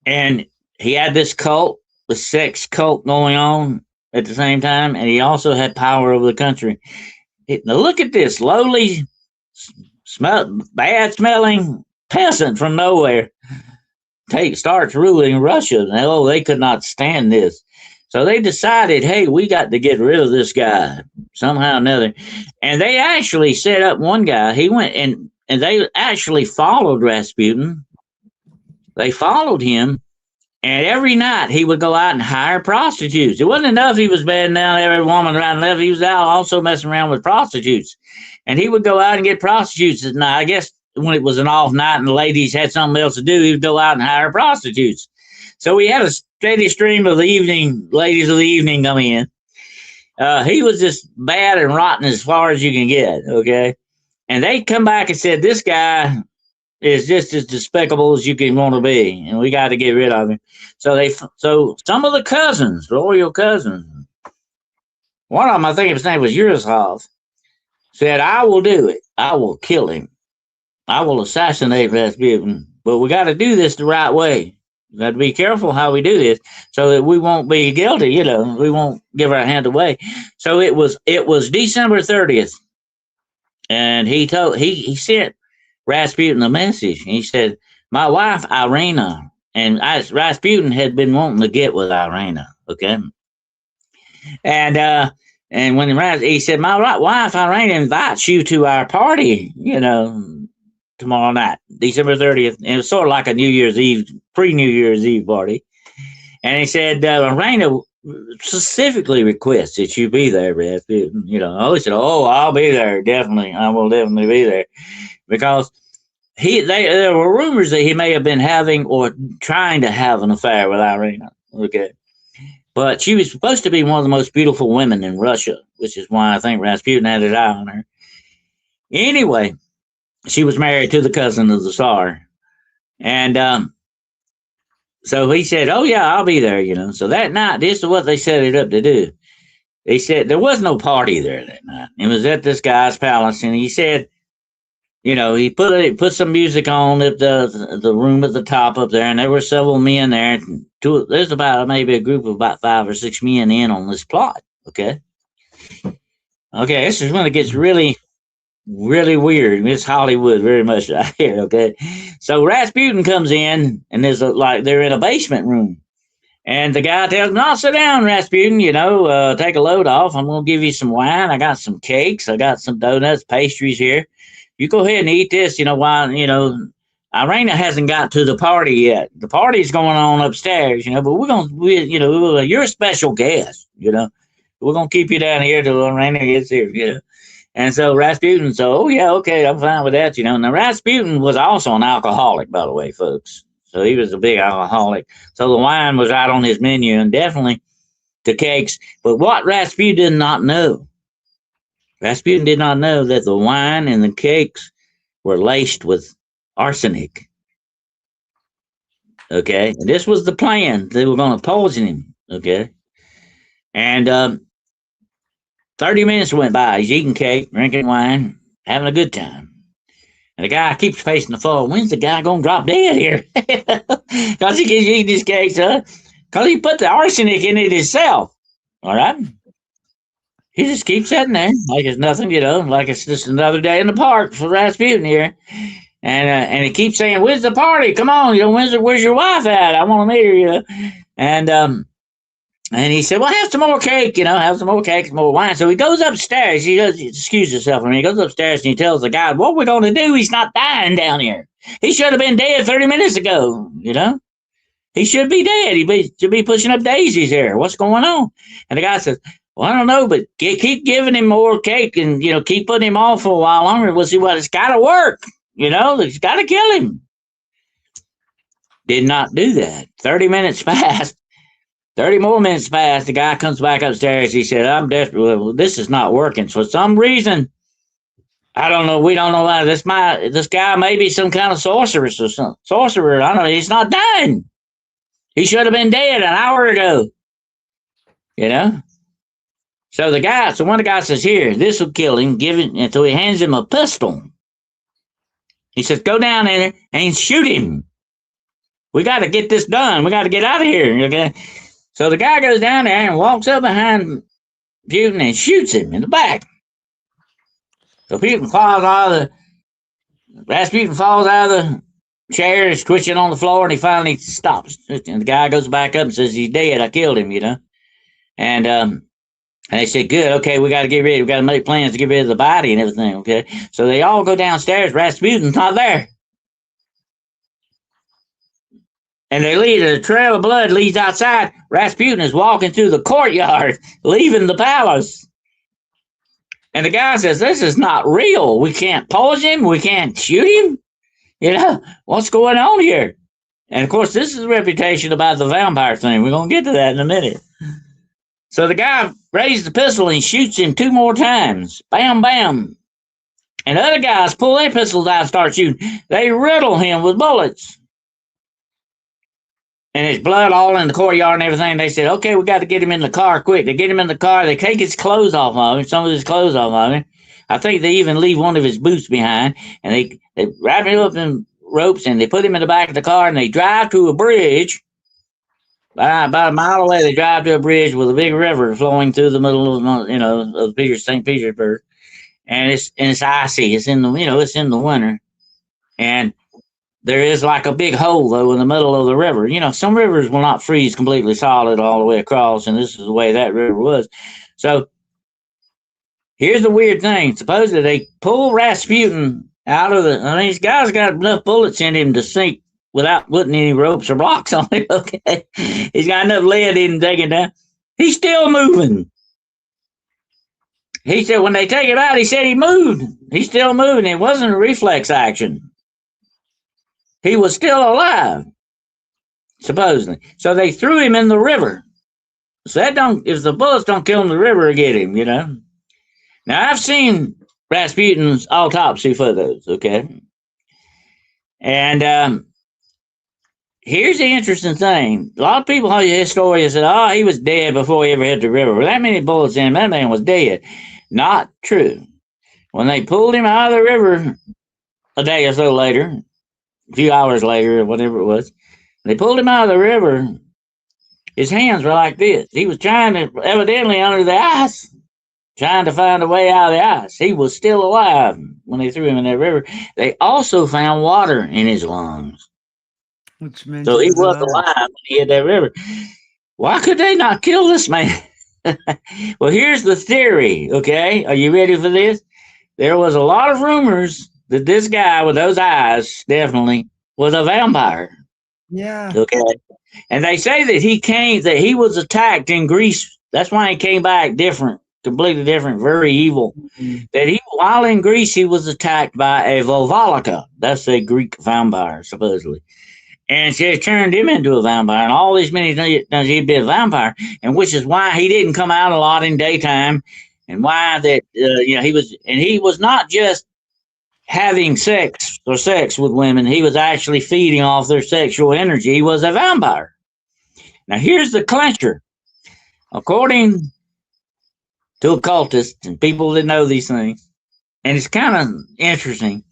And he had this cult, the sex cult going on at the same time. And he also had power over the country. Now look at this lowly, bad-smelling peasant from nowhere starts ruling Russia. And they could not stand this. So they decided, hey, we got to get rid of this guy somehow or another. And they actually set up one guy. He went and they actually followed Rasputin. They followed him. And every night he would go out and hire prostitutes. It wasn't enough he was bedding down every woman around the left. He was out also messing around with prostitutes. And he would go out and get prostitutes at night. I guess when it was an off night and the ladies had something else to do, he would go out and hire prostitutes. So we had a steady stream of the evening, ladies of the evening come in. He was just bad and rotten as far as you can get, okay? And they come back and said, this guy is just as despicable as you can want to be, and we got to get rid of him. So some of the cousins, royal cousins, one of them, I think his name was Yuroslav, said, I will do it. I will kill him. I will assassinate Rasputin. But we got to do this the right way. We got to be careful how we do this so that we won't be guilty, you know, we won't give our hand away. So it was December 30th. And he sent Rasputin a message. He said, my wife, Irina, and Rasputin had been wanting to get with Irina, okay? And when he said, my wife, Irina, invites you to our party, you know, tomorrow night, December 30th. And it was sort of like a New Year's Eve, pre-New Year's Eve party. And he said, Irina specifically requests that you be there, Rasputin. You know, he said, oh, I'll be there, definitely. I will definitely be there. Because there were rumors that he may have been having or trying to have an affair with Irina. Okay. But she was supposed to be one of the most beautiful women in Russia, which is why I think Rasputin had his eye on her. Anyway, she was married to the cousin of the Tsar. And so he said, oh, yeah, I'll be there, you know. So that night, this is what they set it up to do. They said there was no party there that night. It was at this guy's palace. And he said, you know, he put some music on at the room at the top up there, and there were several men there. There's about maybe a group of about 5 or 6 men in on this plot. Okay. This is when it gets really, really weird. It's Hollywood very much right here. Okay. So Rasputin comes in, and they're in a basement room, and the guy tells him, "No, sit down, Rasputin. You know, take a load off. I'm gonna give you some wine. I got some cakes. I got some donuts, pastries here. You go ahead and eat this, you know, while, you know, Irina hasn't got to the party yet. The party's going on upstairs, you know, but you're a special guest, you know. We're going to keep you down here till Irina gets here, you know." And so Rasputin said, oh, yeah, okay, I'm fine with that, you know. Now, Rasputin was also an alcoholic, by the way, folks. So he was a big alcoholic. So the wine was out on his menu, and definitely the cakes. But what Rasputin did not know that the wine and the cakes were laced with arsenic. Okay. And this was the plan. They were going to poison him. Okay. And 30 minutes went by. He's eating cake, drinking wine, having a good time. And the guy keeps pacing the floor. When's the guy going to drop dead here? Because he keeps eating his cakes, huh? Because he put the arsenic in it himself. All right. He just keeps sitting there like it's nothing, you know, like it's just another day in the park for Rasputin here. And he keeps saying, where's the party? Come on, you know, where's your wife at? I want to meet her, you know. And he said, well, have some more cake, you know, have some more cake, some more wine. So he goes upstairs. He does excuse himself. I mean, he goes upstairs and he tells the guy, what we're going to do, he's not dying down here. He should have been dead 30 minutes ago, you know. He should be dead. He should be pushing up daisies here. What's going on? And the guy says, well, I don't know, but keep giving him more cake and, you know, keep putting him off for a while longer. We'll see what it's got to work. You know, it's got to kill him. Did not do that. 30 minutes passed. 30 more minutes passed. The guy comes back upstairs. He said, I'm desperate. Well, this is not working. For some reason, I don't know. We don't know why. This guy may be some kind of sorceress or something. Sorcerer. I don't know. He's not dying. He should have been dead an hour ago. You know? So one of the guys says, here, this will kill him. Give it. And so he hands him a pistol. He says, go down there and shoot him. We got to get this done. We got to get out of here. Okay. So the guy goes down there and walks up behind Putin and shoots him in the back. So Rasputin falls out of the chair, is twitching on the floor, and he finally stops. And the guy goes back up and says, he's dead. I killed him, you know. And they said, good, okay, we got to make plans to get rid of the body and everything, okay? So they all go downstairs. Rasputin's not there. And the trail of blood leads outside. Rasputin is walking through the courtyard, leaving the palace. And the guy says, this is not real. We can't poison him. We can't shoot him. You know, what's going on here? And, of course, this is a reputation about the vampire thing. We're going to get to that in a minute. So the guy raises the pistol and shoots him 2 more times. Bam, bam. And other guys pull their pistols out and start shooting. They riddle him with bullets. And there's blood all in the courtyard and everything. They said, okay, we got to get him in the car quick. They get him in the car. They take his clothes off of him, some of his clothes off of him. I think they even leave one of his boots behind. And they wrap him up in ropes and they put him in the back of the car and they drive to a bridge. About a mile away, they drive to a bridge with a big river flowing through the middle of St. Petersburg. And it's icy. It's in the winter. And there is like a big hole, though, in the middle of the river. Some rivers will not freeze completely solid all the way across, and this is the way that river was. So here's the weird thing. Supposedly they pull Rasputin out of these guys got enough bullets in him to sink without putting any ropes or blocks on him, okay? He's got enough lead in him to take it down. He's still moving. He said when they take him out, he said he moved. He's still moving. It wasn't a reflex action. He was still alive, supposedly. So they threw him in the river. So if the bullets don't kill him, the river will get him, Now, I've seen Rasputin's autopsy photos, okay? And here's the interesting thing. A lot of people, historians said, he was dead before he ever hit the river. Well, that many bullets in him, that man was dead. Not true. When they pulled him out of the river a day or so later, a few hours later, or whatever it was, they pulled him out of the river. His hands were like this. He was trying to, evidently under the ice, trying to find a way out of the ice. He was still alive when they threw him in that river. They also found water in his lungs. Which means so he was alive when he hit that river. Why could they not kill this man? Well, here's the theory, okay? Are you ready for this? There was a lot of rumors that this guy with those eyes definitely was a vampire. Yeah. Okay. And they say that he was attacked in Greece. That's why he came back different, completely different, very evil. Mm-hmm. That while in Greece, he was attacked by a Volvalica. That's a Greek vampire, supposedly. And she turned him into a vampire. And all these many times he'd been a vampire. And which is why he didn't come out a lot in daytime. And why that, he was not just having sex with women. He was actually feeding off their sexual energy. He was a vampire. Now, here's the clincher. According to occultists and people that know these things, and it's kind of interesting,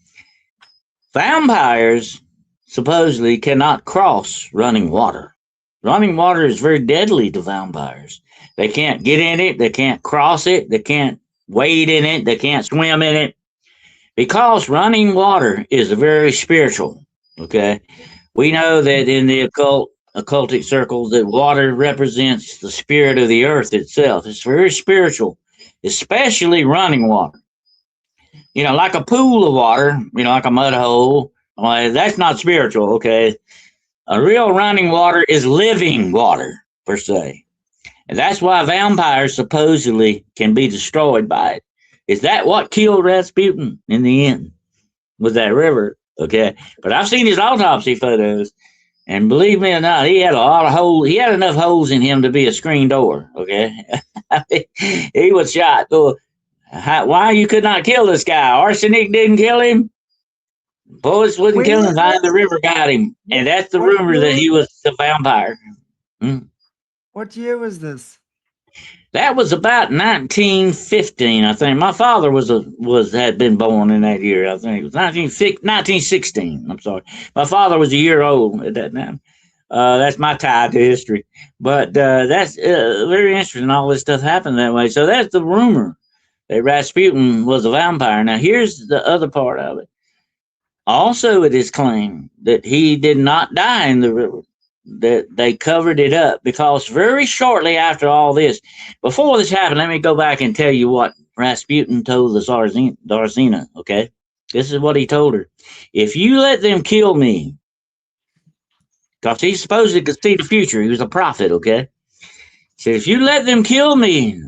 vampires supposedly cannot cross running water. Running water is very deadly to vampires. They can't get in it. They can't cross it. They can't wade in it. They can't swim in it. Because running water is very spiritual, okay? We know that in the occultic circles that water represents the spirit of the earth itself. It's very spiritual, especially running water. Like a pool of water, like a mud hole. Well, that's not spiritual, okay? A real running water is living water, per se. And that's why vampires supposedly can be destroyed by it. Is that what killed Rasputin in the end? Was that river? Okay. But I've seen his autopsy photos, and believe me or not, he had a lot of holes. He had enough holes in him to be a screen door. Okay. He was shot. So why you could not kill this guy? Arsenic didn't kill him. Bullets wouldn't kill him. The river got him. And that's the rumor that he was a vampire. What year was this? That was about 1915, I think. My father had been born in that year. I think it was 1916. I'm sorry. My father was a year old at that time. That's my tie to history. But that's very interesting. All this stuff happened that way. So that's the rumor that Rasputin was a vampire. Now, here's the other part of it. Also, it is claimed that he did not die in the river. That they covered it up because very shortly after all this, before this happened, let me go back and tell you what Rasputin told the Tsarina, okay? This is what he told her. If you let them kill me, because he supposedly could see the future. He was a prophet, okay? He said, if you let them kill me,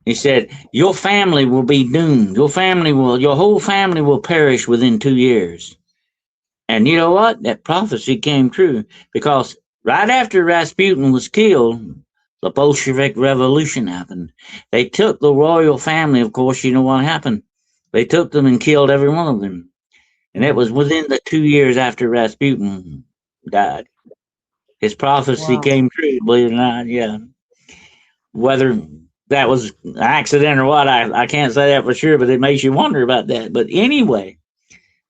he said, your family will be doomed. Your whole family will perish within 2 years. And you know what? That prophecy came true because right after Rasputin was killed, the Bolshevik Revolution happened. They took the royal family, of course, you know what happened. They took them and killed every one of them. And it was within the 2 years after Rasputin died. His prophecy Wow. came true, believe it or not. Yeah. Whether that was an accident or what, I can't say that for sure, but it makes you wonder about that. But anyway,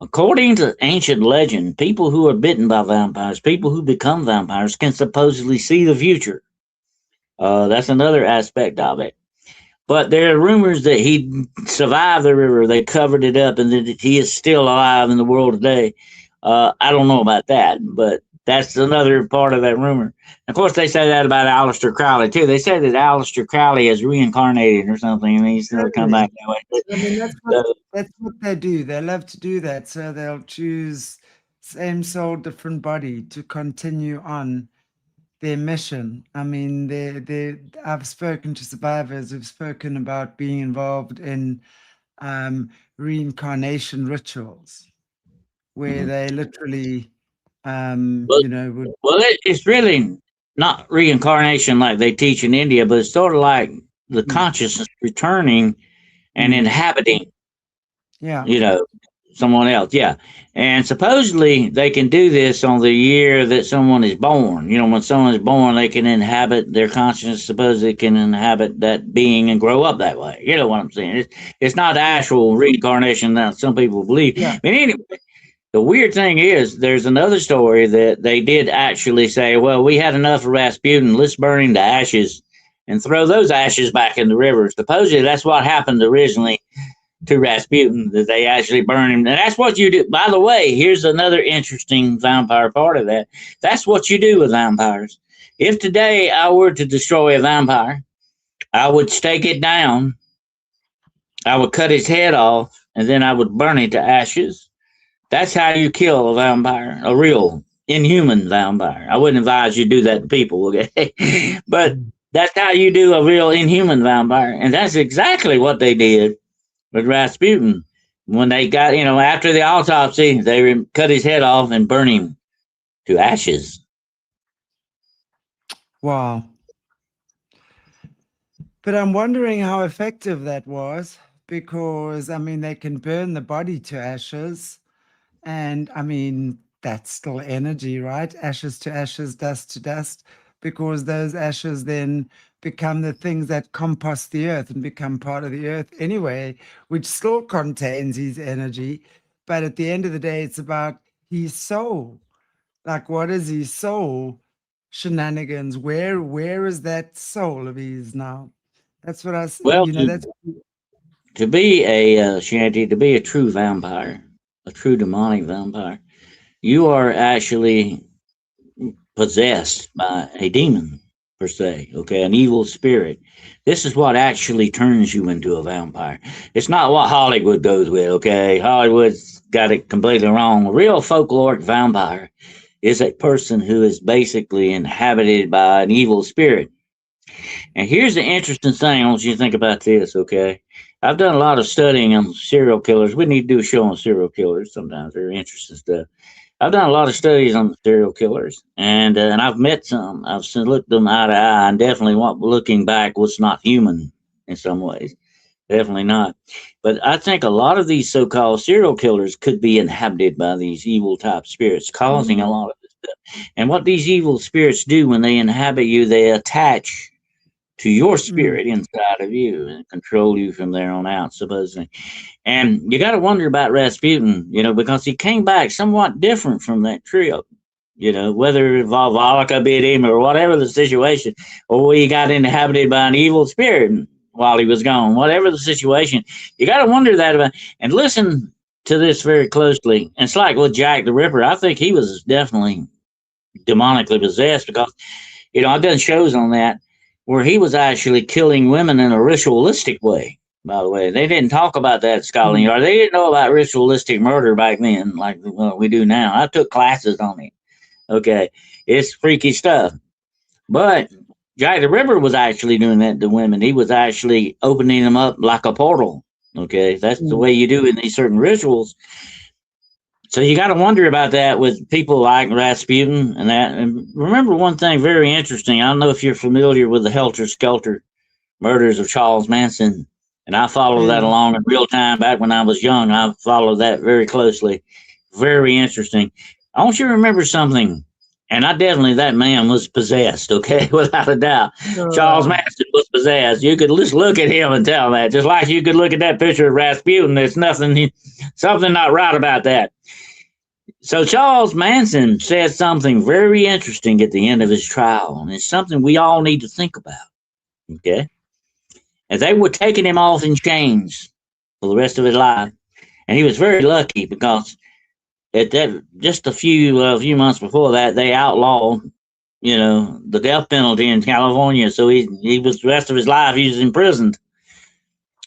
according to ancient legend, people who are bitten by vampires, people who become vampires, can supposedly see the future. That's another aspect of it. But there are rumors that he survived the river. They covered it up, and that he is still alive in the world today. I don't know about that, but that's another part of that rumor. Of course, they say that about Aleister Crowley too. They say that Aleister Crowley is reincarnated or something, and he's going to come back that way. I mean, that's what they do. They love to do that. So they'll choose same soul, different body to continue on their mission. I mean, I've spoken to survivors who've spoken about being involved in reincarnation rituals, where they literally, Well, would. well, it's really not reincarnation like they teach in India, but it's sort of like the consciousness returning and inhabiting, Yeah. someone else. Yeah. And supposedly they can do this on the year that someone is born. When someone is born, they can inhabit their consciousness, supposedly can inhabit that being and grow up that way. You know what I'm saying? It's not actual reincarnation that some people believe. Yeah. But anyway, the weird thing is, there's another story that they did actually say, well, we had enough of Rasputin, let's burn him to ashes and throw those ashes back in the river. Supposedly that's what happened originally to Rasputin, that they actually burned him. And that's what you do. By the way, here's another interesting vampire part of that. That's what you do with vampires. If today I were to destroy a vampire, I would stake it down, I would cut his head off, and then I would burn it to ashes. That's how you kill a vampire, a real inhuman vampire. I wouldn't advise you do that to people, okay? But that's how you do a real inhuman vampire. And that's exactly what they did with Rasputin. When they got, after the autopsy, they cut his head off and burned him to ashes. Wow. But I'm wondering how effective that was, because, I mean, they can burn the body to ashes. And I mean, that's still energy, right? Ashes to ashes, dust to dust, because those ashes then become the things that compost the earth and become part of the earth anyway, which still contains his energy. But at the end of the day, it's about his soul. Like, what is his soul shenanigans? Where is that soul of his now? That's what Well, that's to be a Shanty, to be a true vampire, a true demonic vampire, you are actually possessed by a demon, per se, okay, an evil spirit. This is what actually turns you into a vampire. It's not what Hollywood goes with, okay? Hollywood's got it completely wrong. A real folkloric vampire is a person who is basically inhabited by an evil spirit. And here's the interesting thing. I want you to think about this, okay? I've done a lot of studying on serial killers. We need to do a show on serial killers sometimes. They're interesting stuff. I've done a lot of studies on serial killers, and I've met some. I've looked them eye to eye, and definitely looking back was not human in some ways. Definitely not. But I think a lot of these so-called serial killers could be inhabited by these evil type spirits, causing a lot of this stuff. And what these evil spirits do when they inhabit you, they attach to your spirit inside of you and control you from there on out, supposedly. And you got to wonder about Rasputin, because he came back somewhat different from that trio, whether Volvodka bit him or whatever the situation, or he got inhabited by an evil spirit while he was gone, whatever the situation. You got to wonder that about, and listen to this very closely. And it's like with Jack the Ripper. I think he was definitely demonically possessed, because, I've done shows on that, where he was actually killing women in a ritualistic way, by the way. They didn't talk about that at Scotland Yard. They didn't know about ritualistic murder back then, like we do now. I took classes on it. Okay. It's freaky stuff. But Jack the Ripper was actually doing that to women. He was actually opening them up like a portal. Okay. That's the way you do in these certain rituals. So you got to wonder about that with people like Rasputin and that. And remember one thing very interesting. I don't know if you're familiar with the Helter Skelter murders of Charles Manson. And I followed that along in real time back when I was young. I followed that very closely. Very interesting. I want you to remember something. And that man was possessed, okay, without a doubt. Charles Manson was possessed. You could just look at him and tell that. Just like you could look at that picture of Rasputin. There's something not right about that. So Charles Manson said something very interesting at the end of his trial. And it's something we all need to think about, okay? And they were taking him off in chains for the rest of his life. And he was very lucky because at that, just a few months before that, they outlawed, the death penalty in California. So he was the rest of his life he was imprisoned.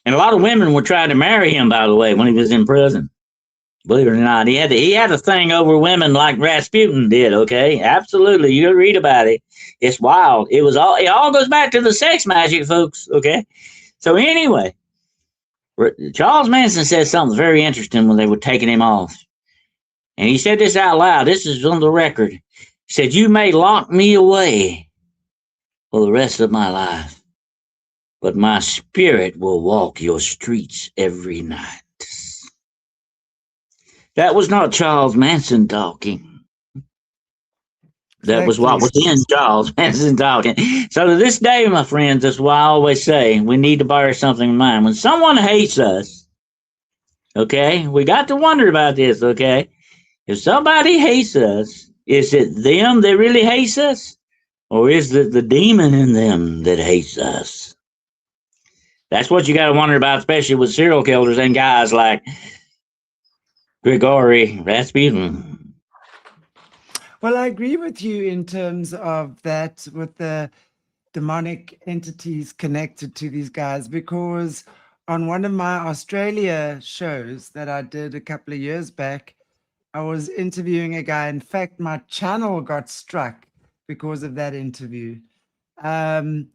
And a lot of women were trying to marry him, by the way, when he was in prison. Believe it or not, he had a thing over women like Rasputin did. Okay, absolutely. You read about it. It's wild. It all goes back to the sex magic, folks. Okay. So anyway, Charles Manson said something very interesting when they were taking him off. And he said this out loud. This is on the record. He said, "You may lock me away for the rest of my life, but my spirit will walk your streets every night." That was not Charles Manson talking. That was what was in Charles Manson talking. So to this day, my friends, that's why I always say we need to bear something in mind. When someone hates us, okay, we got to wonder about this, okay? If somebody hates us, is it them that really hates us? Or is it the demon in them that hates us? That's what you got to wonder about, especially with serial killers and guys like Grigory Rasputin. Well, I agree with you in terms of that, with the demonic entities connected to these guys, because on one of my Australia shows that I did a couple of years back, I was interviewing a guy. In fact, my channel got struck because of that interview. And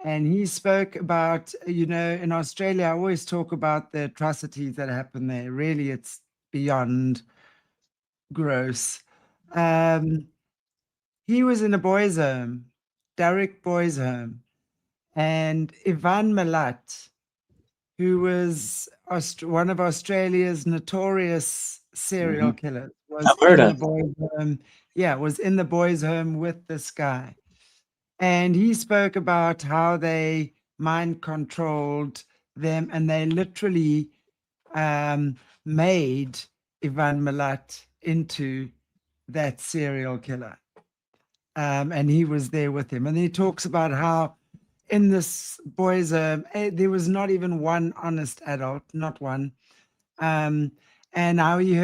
he spoke about, in Australia, I always talk about the atrocities that happen there. Really, it's beyond gross. He was in a boys' home, Derek boys' home, and Ivan Milat, who was one of Australia's notorious serial killers, was in the boys' home. Yeah, was in the boys' home with this guy. And he spoke about how they mind controlled them, and they literally made Ivan Milat into that serial killer. And he was there with him. And he talks about how in this boys' there was not even one honest adult, not one. And how he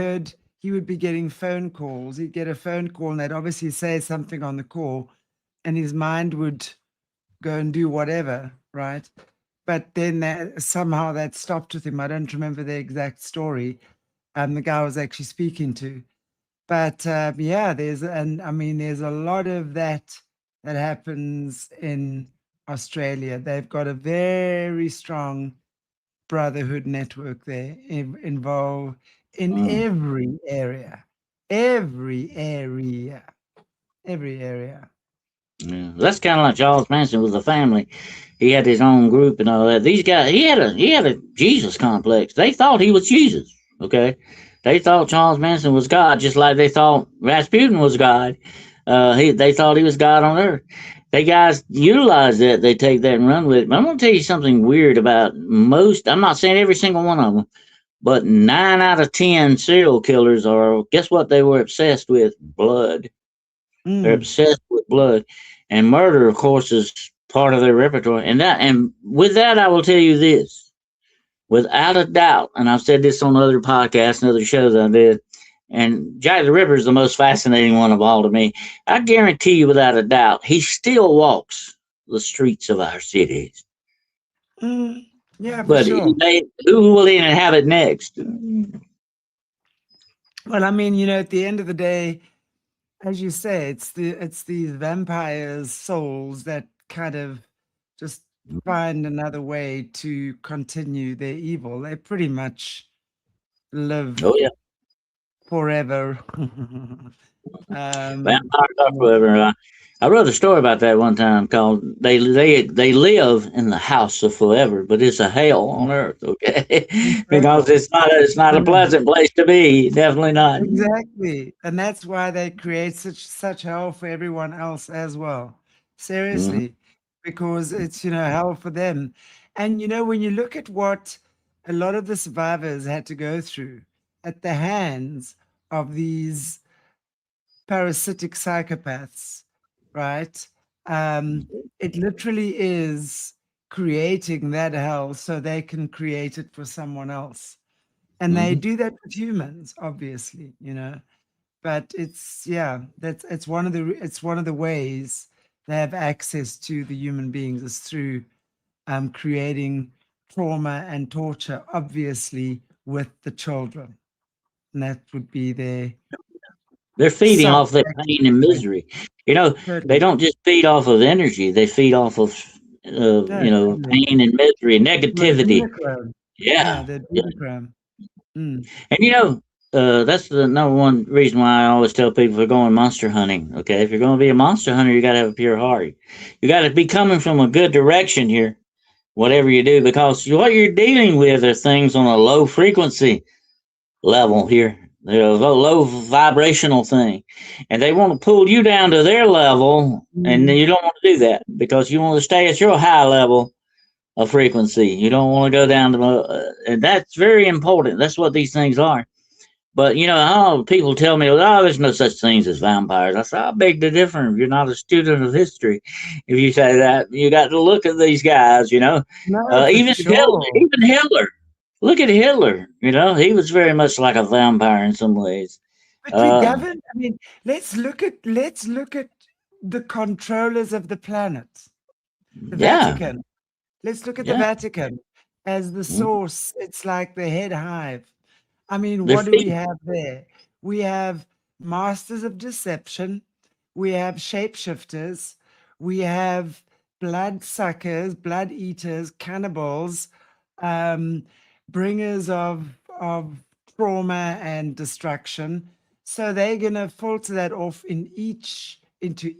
would be getting phone calls. He'd get a phone call and they'd obviously say something on the call and his mind would go and do whatever, right? But then somehow that stopped with him. I don't remember the exact story the guy was actually speaking to. But yeah, there's a lot of that happens in Australia. They've got a very strong brotherhood network there involved in every area. Yeah. That's kind of like Charles Manson with the family. He had his own group and all that. These guys, he had a Jesus complex. They thought he was Jesus. Okay. They thought Charles Manson was God, just like they thought Rasputin was God. They thought he was God on earth. They guys utilize that. They take that and run with it. But I'm going to tell you something weird about most. I'm not saying every single one of them, but 9 out of 10 serial killers are. Guess what? They were obsessed with blood. They're obsessed with blood, and murder, of course, is part of their repertoire. And with that, I will tell you this. Without a doubt, and I've said this on other podcasts and other shows I did, and Jack the Ripper is the most fascinating one of all to me. I guarantee you, without a doubt, he still walks the streets of our cities. Yeah, but sure. Who will he inhabit next? Well, I mean, at the end of the day, as you say, it's these vampires' souls that kind of just find another way to continue their evil. They pretty much live forever. Vampires are forever. I wrote a story about that one time called "They live in the house of forever, but it's a hell on earth." Okay, because Incredible. it's not a Mm, pleasant place to be. Definitely not. exactly. And that's why they create such hell for everyone else as well. Hmm. Seriously, because it's, hell for them. And when you look at what a lot of the survivors had to go through at the hands of these parasitic psychopaths, right? Um, it literally is creating that hell so they can create it for someone else. And they Hmm. do that with humans, obviously, But it's yeah, it's one of the ways they have access to the human beings is through creating trauma and torture, obviously, with the children. And that would be their They're feeding off their pain and way. misery. You know, they Totally. don't just feed off of energy; they feed off of No, totally. pain and misery, Well, negativity. adrenochrome. Yeah, Yeah, the yeah. adrenochrome. Mm. And that's the number one reason why I always tell people if they're going monster hunting. Okay, if you're going to be a monster hunter, you got to have a pure heart. You got to be coming from a good direction here, whatever you do, because what you're dealing with are things on a low frequency level here. They're a low vibrational thing, and they want to pull you down to their level, and Mm. you don't want to do that because you want to stay at your high level of frequency. You don't want to go down to, and that's very important. That's what these things are. But people tell me, "Oh, there's no such things as vampires." I say, "I beg to differ. If you're not a student of history, if you say that, you got to look at these guys. No, for Even Hitler, sure. even Hitler. Look at Hitler. He was very much like a vampire in some ways. But we Uh, govern, I mean, let's look at the controllers of the planet, the yeah, Vatican. Let's look at the yeah. Vatican as the Mhm. source. It's like the head hive. I mean, They're what do we feeding. have there? We have masters of deception. We have shapeshifters. We have blood suckers, blood eaters, cannibals, um, bringers of trauma and destruction. So they're gonna filter that off into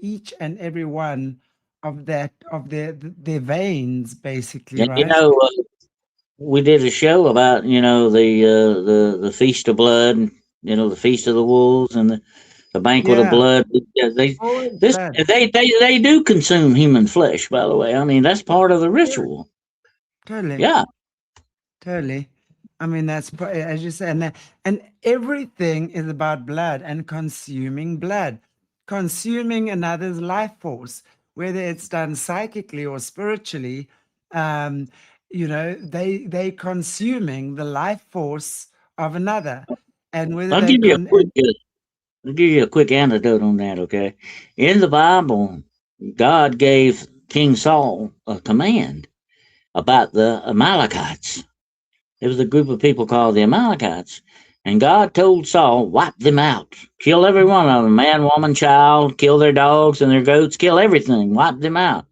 each and every one of their veins, basically, And right? we did a show about the feast of blood. The feast of the wolves and the banquet of Yeah, blood. Yeah, they always this blood. they do consume human flesh. By the way, I mean that's part of the Yeah, ritual. totally. Yeah, Totally. I mean, as you said, and everything is about blood and consuming blood, consuming another's life force, whether it's done psychically or spiritually. Um, they consuming the life force of another, and whether I'll they give you a con and quick anecdote on that. Okay, in the Bible, God gave King Saul a command about the Amalekites. There was a group of people called the Amalekites. And God told Saul, wipe them out. Kill every one of them, man, woman, child, kill their dogs and their goats, kill everything, wipe them out.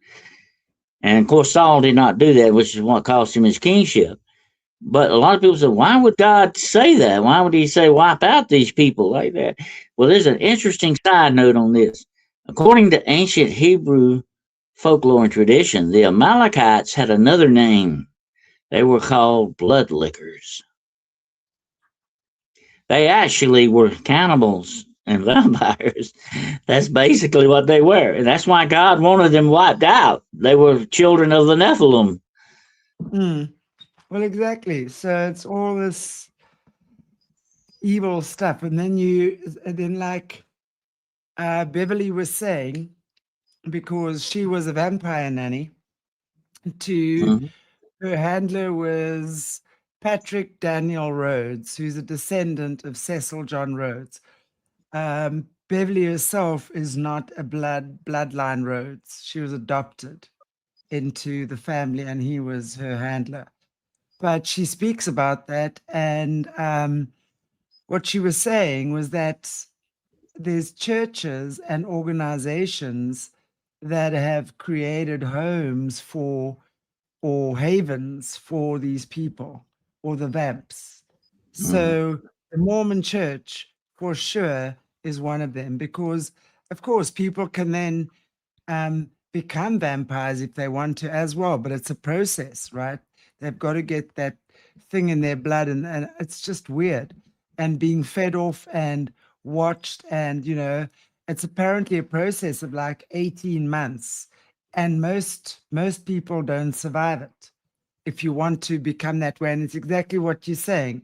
And of course, Saul did not do that, which is what cost him his kingship. But a lot of people say, why would God say that? Why would he say, wipe out these people like that? Well, there's an interesting side note on this. According to ancient Hebrew folklore and tradition, the Amalekites had another name. They were called bloodlickers. They actually were cannibals and vampires. That's basically what they were. And that's why God wanted them wiped out. They were children of the Nephilim. mm, well, exactly. So it's all this evil stuff, and then like Beverly was saying, because she was a vampire nanny, to Mhm. her handler was Patrick Daniel Rhodes, who's a descendant of Cecil John Rhodes. Beverly herself is not a bloodline Rhodes. She was adopted into the family, and he was her handler. But she speaks about that, and what she was saying was that there's churches and organizations that have created homes for or havens for these people or the vamps. Mhm. So the Mormon church for sure is one of them because of course people can then become vampires if they want to as well, but it's a process, right? They've got to get that thing in their blood, and it's just weird. And being fed off and watched, and it's apparently a process of like 18 months, and most people don't survive it if you want to become that way. And it's exactly what you're saying.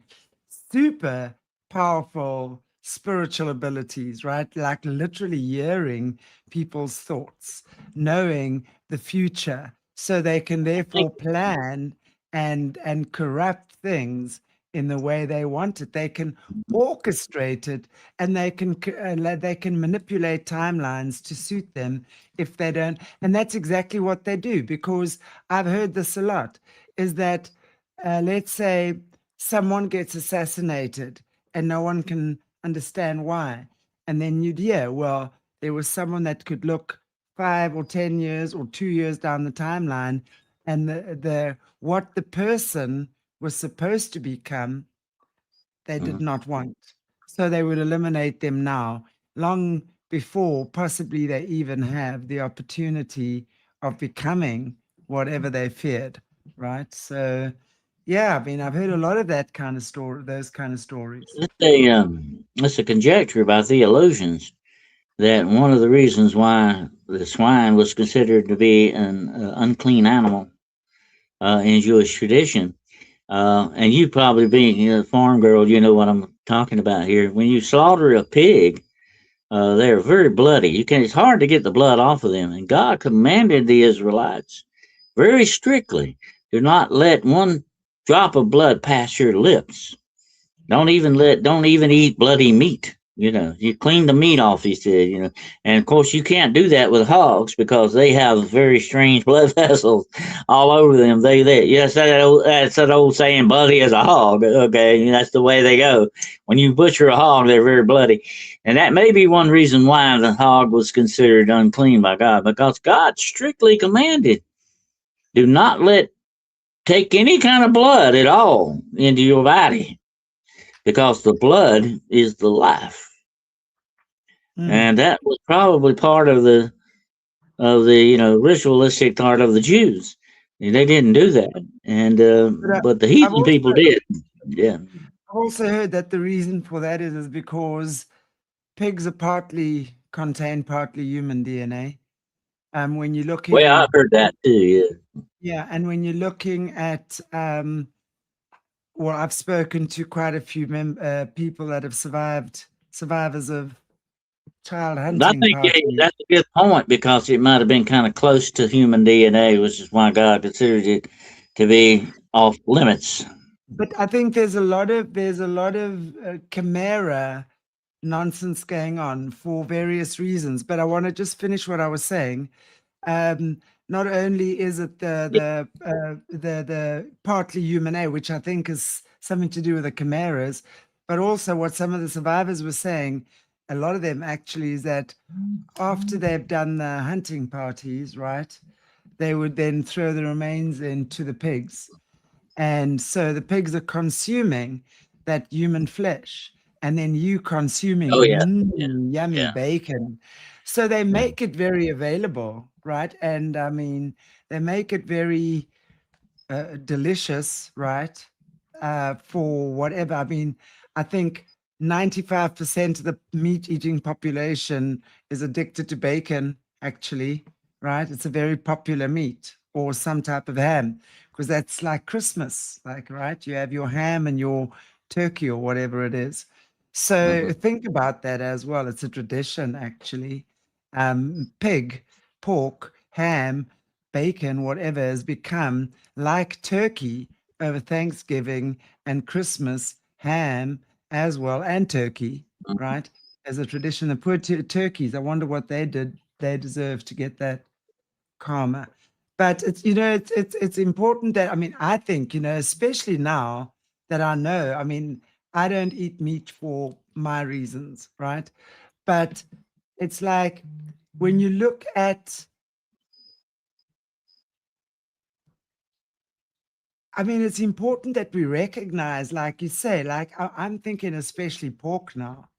Super powerful spiritual abilities, right? Like literally hearing people's thoughts, knowing the future, so they can therefore plan and corrupt things in the way they want it. They can orchestrate it, and they can manipulate timelines to suit them if they don't. And that's exactly what they do, because I've heard this a lot, is that let's say someone gets assassinated and no one can understand why. And then you'd hear, well, there was someone that could look 5 or 10 years or 2 years down the timeline, and the what the person was supposed to become, they did not want. So they would eliminate them now, long before possibly they even have the opportunity of becoming whatever they feared, right? So, yeah, I mean, I've heard a lot of that kind of story, those kind of stories. It's a conjecture by theologians that one of the reasons why the swine was considered to be an unclean animal in Jewish tradition, and you probably being a farm girl, you know what I'm talking about here. When you slaughter a pig, they're very bloody. It's hard to get the blood off of them, and God commanded the Israelites very strictly, do not let one drop of blood pass your lips. Don't even eat bloody meat. You clean the meat off, he said, and of course you can't do that with hogs because they have very strange blood vessels all over them. Yes, that's that old saying, bloody as a hog. Okay, that's the way they go. When you butcher a hog, they're very bloody. And that may be one reason why the hog was considered unclean by God, because God strictly commanded, do not take any kind of blood at all into your body, because the blood is the life. And that was probably part of the ritualistic part of the Jews. They didn't do that, and but the heathen people did. Yeah. I've also heard that the reason for that is because pigs are contain partly human DNA. When you're looking, Well, I've heard that too. Yeah. yeah, and when you're looking at, well, I've spoken to quite a few people that have survivors of child I hunting think parties. that's a good point, because it might have been kind of close to human DNA, which is why God considered it to be off limits. But I think there's a lot of chimera nonsense going on for various reasons. But I want to just finish what I was saying. Not only is it the partly human A, which I think is something to do with the chimeras, but also what some of the survivors were saying, a lot of them actually, is that after they've done the hunting parties, right, they would then throw the remains into the pigs. And so the pigs are consuming that human flesh, and then you consuming Oh yeah, yummy yeah. bacon. So they make it very available, right? And I mean, they make it very delicious, right? For whatever. I mean, I think 95% of the meat eating population is addicted to bacon, actually, right? It's a very popular meat, or some type of ham, because that's like Christmas, like, right? You have your ham and your turkey or whatever it is. So think about that as well. It's a tradition, actually. Pig, pork, ham, bacon, whatever, has become like turkey over Thanksgiving and Christmas, ham as well, and turkey, right? As a tradition. The poor turkeys, I wonder what they did. They deserve to get that karma. But it's it's important that, I mean, I think, especially now that I know, I mean, I don't eat meat for my reasons, right? But it's like when you look at, I mean, it's important that we recognize, like you say, like I'm thinking especially pork now,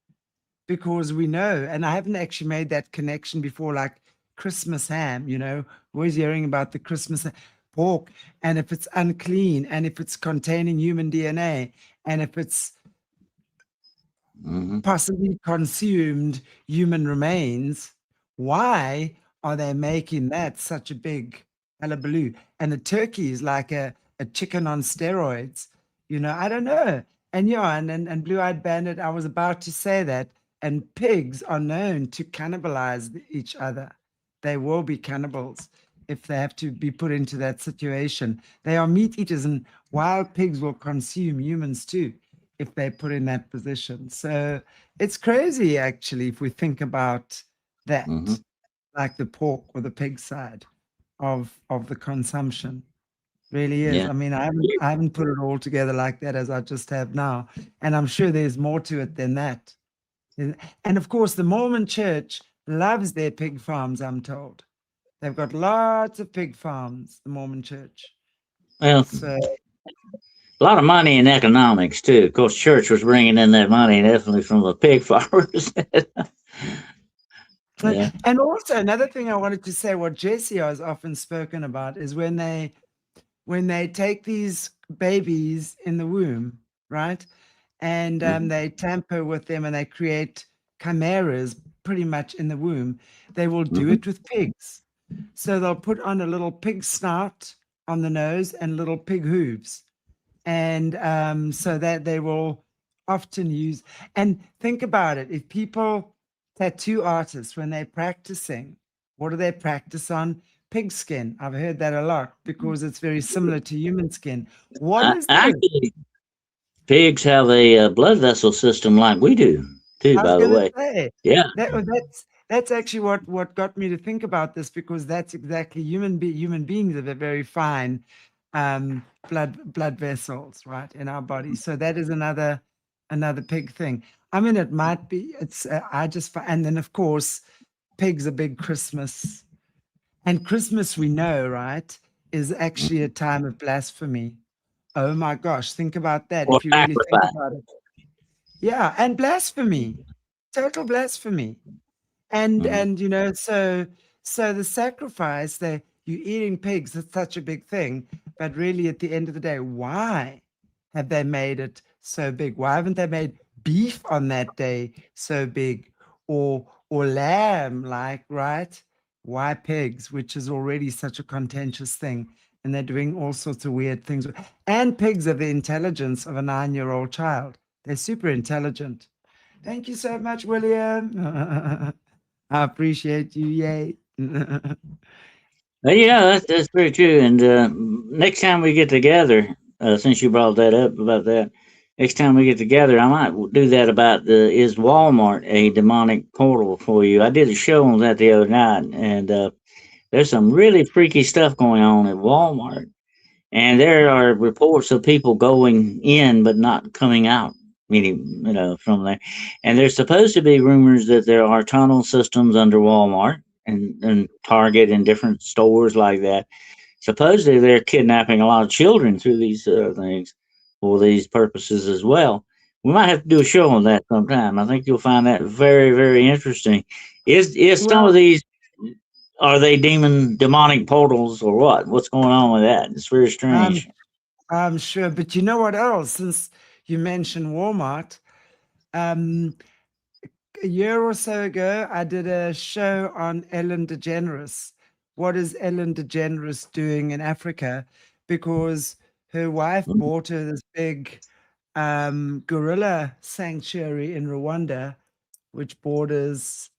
because we know, and I haven't actually made that connection before, like Christmas ham, you know, always hearing about the Christmas pork, and if it's unclean, and if it's containing human DNA, and if it's possibly consumed human remains, why are they making that such a big hullabaloo? And the turkey is like a chicken on steroids. You know, I don't know. And yeah, and Blue-Eyed Bandit, I was about to say that. And pigs are known to cannibalize each other. They will be cannibals if they have to be put into that situation. They are meat eaters, and wild pigs will consume humans too if they're put in that position. So it's crazy, actually, if we think about that, like the pork or the pig side of the consumption. Really is. Yeah. I mean, I haven't put it all together like that as I just have now, and I'm sure there's more to it than that. And of course, the Mormon Church loves their pig farms. I'm told they've got lots of pig farms. The Mormon Church. Well, So a lot of money in economics too. Of course, church was bringing in that money definitely from the pig farmers. Yeah. And also another thing I wanted to say, what Jesse has often spoken about, is when they take these babies in the womb, right? And they tamper with them and they create chimeras pretty much in the womb. They will do it with pigs. So they'll put on a little pig snout on the nose and little pig hooves. And so that they will often use. And think about it. If people, tattoo artists, when they're practicing, what do they practice on? Pig skin. I've heard that a lot because it's very similar to human skin. What is this? Actually, pigs have a blood vessel system like we do too, I was by the going to way. say Yeah. that's actually what got me to think about this, because that's exactly human beings have a very fine blood vessels, right, in our body. So that is another pig thing. I mean, it might be. It's and then of course, pigs are big Christmas, and Christmas, we know, right, is actually a time of blasphemy. Oh my gosh, think about that. Or If you really think sacrifice. about it. Yeah, and blasphemy, total blasphemy. And you know, so the sacrifice, you eating pigs, it's such a big thing, but really at the end of the day, why have they made it so big? Why haven't they made beef on that day so big, or lamb, like, right? Why pigs, which is already such a contentious thing, and they're doing all sorts of weird things. And pigs have the intelligence of a 9-year-old child. They're super intelligent. Thank you so much, William. I appreciate you. Yay. Yeah, that's very true. And next time we get together, since you brought that up about that, next time we get together, I might do that about is Walmart a demonic portal for you? I did a show on that the other night, and there's some really freaky stuff going on at Walmart. And there are reports of people going in but not coming out, meaning, from there. And there's supposed to be rumors that there are tunnel systems under Walmart and Target and different stores like that. Supposedly they're kidnapping a lot of children through these things for these purposes as well. We might have to do a show on that sometime. I think you'll find that very, very interesting. Is some of Well, these, are they demonic portals or what? What's going on with that? It's very strange. I'm sure, but you know what else? Since you mentioned Walmart, um, a year or so ago, I did a show on Ellen DeGeneres. What is Ellen DeGeneres doing in Africa? Because her wife bought her this big gorilla sanctuary in Rwanda, which borders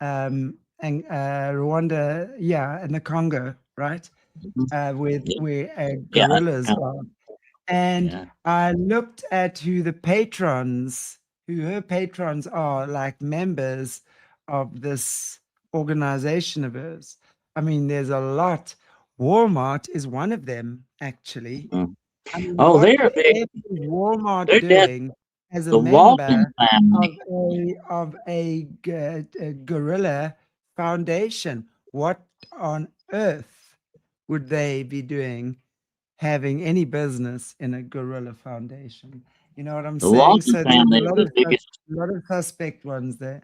and Rwanda, yeah, and the Congo, right? With Yeah, where yeah, gorillas are. And yeah. I looked at who her patrons are, like members of this organization of hers. I mean, there's a lot. Walmart is one of them, actually. Mhm. I mean, Oh, what they're the big. F is Walmart They're dead. doing as a The Walton member of family. a gorilla foundation? What on earth would they be doing, having any business in a gorilla foundation? You know what I'm The saying? Walton So there's family is the biggest. a lot of suspect ones there.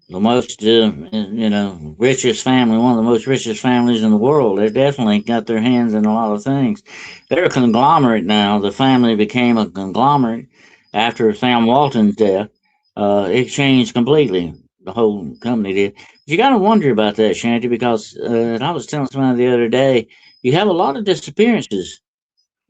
the most, richest family, one of the most richest families in the world. They definitely got their hands in a lot of things. They're a conglomerate now. The family became a conglomerate after Sam Walton's death. It changed completely. The whole company did. You got to wonder about that, Shanty, because I was telling somebody the other day, you have a lot of disappearances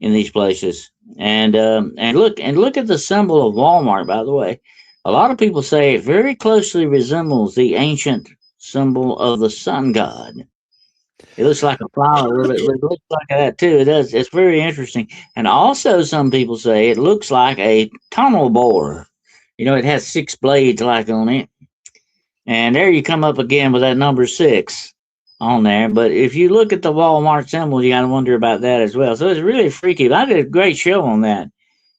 in these places. And look at the symbol of Walmart. By the way, a lot of people say it very closely resembles the ancient symbol of the sun god. It looks like a flower. It looks like that too. It does. It's very interesting. And also, some people say it looks like a tunnel bore. It has six blades like on it. And there you come up again with that number six on there. But if you look at the Walmart symbol, you got to wonder about that as well. So it's really freaky. But I did a great show on that.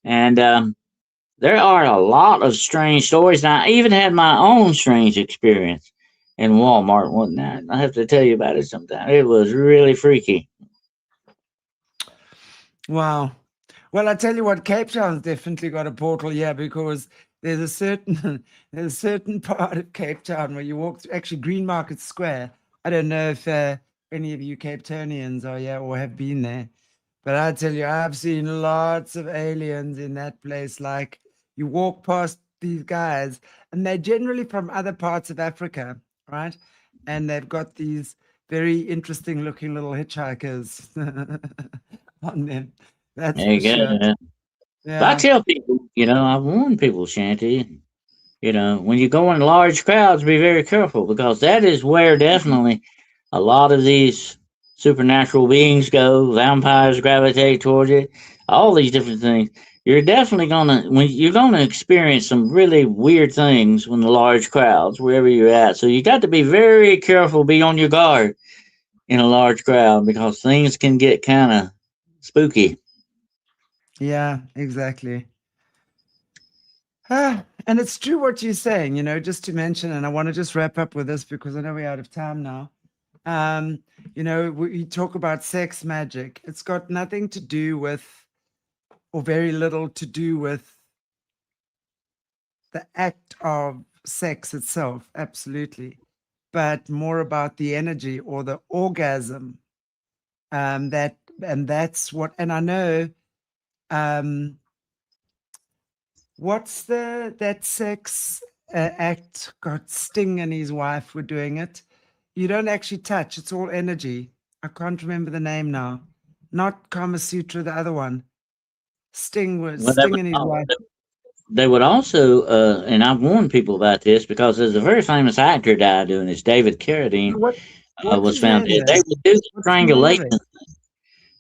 And there are a lot of strange stories. And I even had my own strange experience in Walmart one night. I have to tell you about it sometime. It was really freaky. Wow. Well, I tell you what, Cape Town's definitely got a portal here because there's a certain there's a certain part of Cape Town where you walk through, actually Green Market Square. I don't know if any of you Cape Townians are here or have been there, but I tell you, I've seen lots of aliens in that place. Like you walk past these guys, and they're generally from other parts of Africa, right? And they've got these very interesting looking little hitchhikers on them. That's There for you sure. go. But I Yeah. tell people, I warn people, Shanty, when you go in large crowds, be very careful because that is where definitely a lot of these supernatural beings go. Vampires gravitate towards it. All these different things. You're gonna experience some really weird things when the large crowds, wherever you're at. So you got to be very careful, be on your guard in a large crowd because things can get kind of spooky. Yeah, exactly. And it's true what you're saying, just to mention, and I want to just wrap up with this because I know we're out of time now. Um, we talk about sex magic. It's got nothing to do with, or very little to do with the act of sex itself, absolutely, but more about the energy or the orgasm. And that's what, and I know, um, what's that sex act? Got Sting and his wife were doing it. You don't actually touch; it's all energy. I can't remember the name now. Not Kama Sutra, the other one. Well, Sting and his wife. they would also, and I've warned people about this because there's a very famous actor died doing this. David Carradine What what's was his found name dead. though? They would do the What's the name of strangulation. it?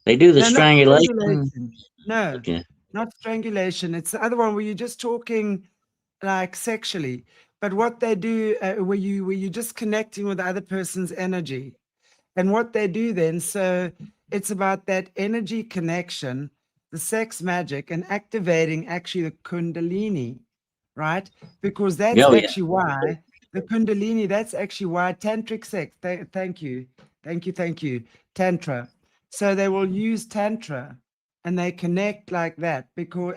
They do the No, not strangulation. strangulation. No, Okay. not strangulation. It's the other one where you're just talking like sexually. But what they do, where you're just connecting with the other person's energy, and what they do then, so it's about that energy connection, the sex magic, and activating actually the Kundalini, right? Because that's Oh, yeah. actually why the Kundalini. That's actually why tantric sex. Thank you, thank you, Tantra. So they will use Tantra, and they connect like that because,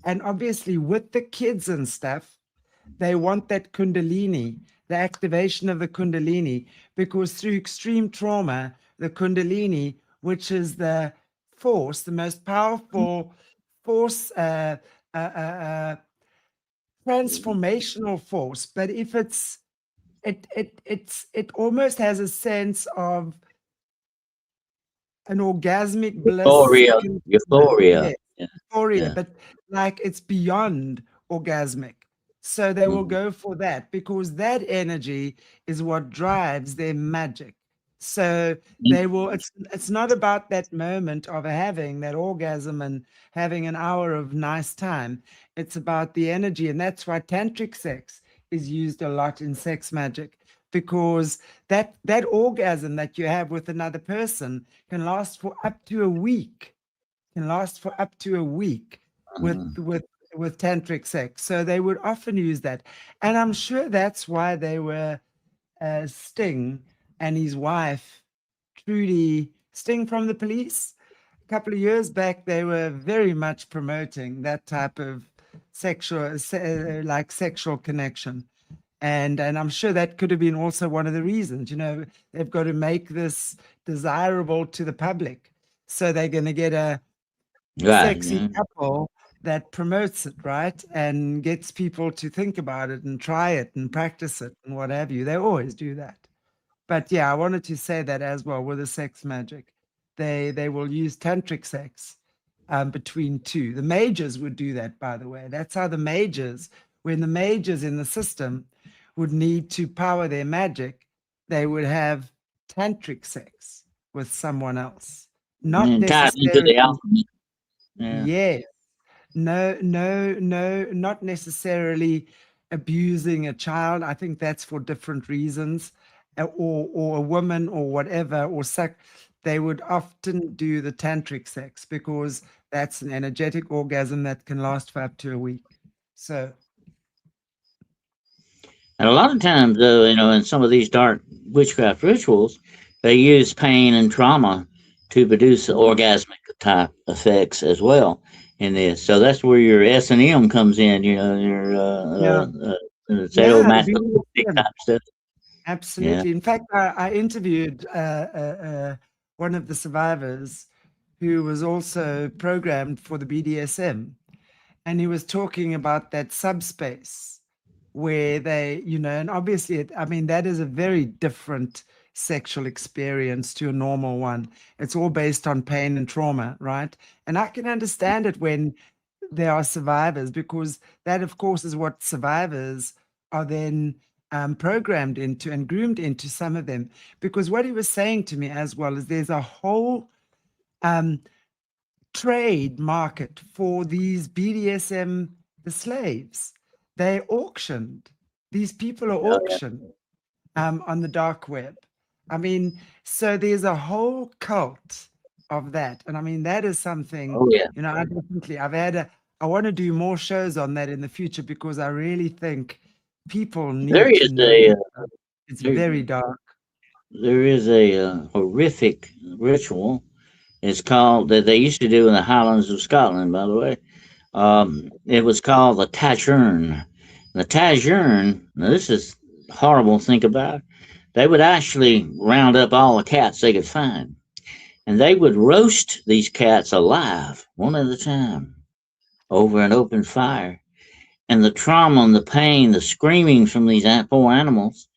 and obviously with the kids and stuff, they want that Kundalini, the activation of the Kundalini, because through extreme trauma, the Kundalini, which is the force, the most powerful force, uh, uh, transformational force. But if it almost has a sense of an orgasmic bliss. Euphoria. Euphoria. Yeah, Yeah. euphoria, Yeah. but like it's beyond orgasmic. So they will Mhm. go for that because that energy is what drives their magic. So they will, it's not about that moment of having that orgasm and having an hour of nice time. It's about the energy. And that's why tantric sex is used a lot in sex magic, because that orgasm that you have with another person can last for up to a week, with Mhm. tantric sex. So they would often use that, and I'm sure that's why they were, Sting and his wife Trudy, Sting from the Police. A couple of years back, they were very much promoting that type of sexual connection. And I'm sure that could have been also one of the reasons. They've got to make this desirable to the public, so they're going to get a Right. sexy couple that promotes it, right, and gets people to think about it and try it and practice it and what have you. They always do that. But yeah, I wanted to say that as well with the sex magic. They will use tantric sex between two. The mages would do that, by the way. That's how the mages, when the mages in the system would need to power their magic, they would have tantric sex with someone else. Not And tied into necessarily. the alphabet. Yeah. Yes. No, not necessarily abusing a child. I think that's for different reasons, or a woman or whatever, or sex. They would often do the tantric sex because that's an energetic orgasm that can last for up to a week. So, And a lot of times, though, in some of these dark witchcraft rituals, they use pain and trauma to produce orgasmic type effects as well in this. So that's where your S&M comes in, your yeah, sadomasochistic BDSM. type stuff. Yeah. Absolutely. In fact, I interviewed one of the survivors who was also programmed for the BDSM, and he was talking about that subspace where they, and obviously, I mean, that is a very different sexual experience to a normal one. It's all based on pain and trauma, right? And I can understand it when there are survivors, because that, of course, is what survivors are then programmed into and groomed into, some of them. Because what he was saying to me as well is there's a whole trade market for these BDSM, the slaves. They're auctioned. These people are auctioned on the dark web. I mean, so there's a whole cult of that. And I mean, that is something, Oh, yeah. I want to do more shows on that in the future, because I really think people There need to is know. It's there, very dark. there is a horrific ritual. It's called, that they used to do in the Highlands of Scotland, by the way. It was called the Tachurn. The Tachurn, now this is horrible to think about. They would actually round up all the cats they could find, and they would roast these cats alive, one at a time, over an open fire. And the trauma and the pain, the screaming from these poor animals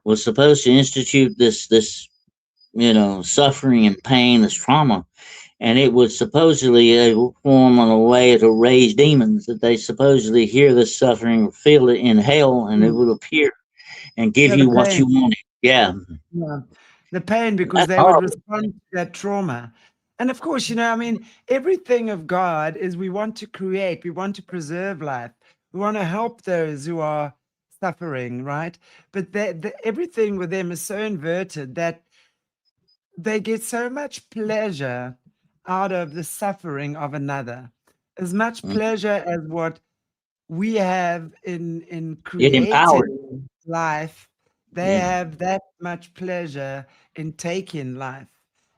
was supposed to institute this suffering and pain, this trauma, and it would supposedly form on a way to raise demons, that they supposedly hear this suffering, feel it in hell, and it would appear and give Yeah, the you what you pain. wanted. Yeah, Yeah. The pain, because that's they would horrible. respond to that trauma. And of course, I mean, everything of God is we want to create, we want to preserve life, we want to help those who are suffering, right? But everything with them is so inverted that they get so much pleasure out of the suffering of another, as much Mm. pleasure as what we have in It empowered. creating life. They Yeah, have that much pleasure in taking life.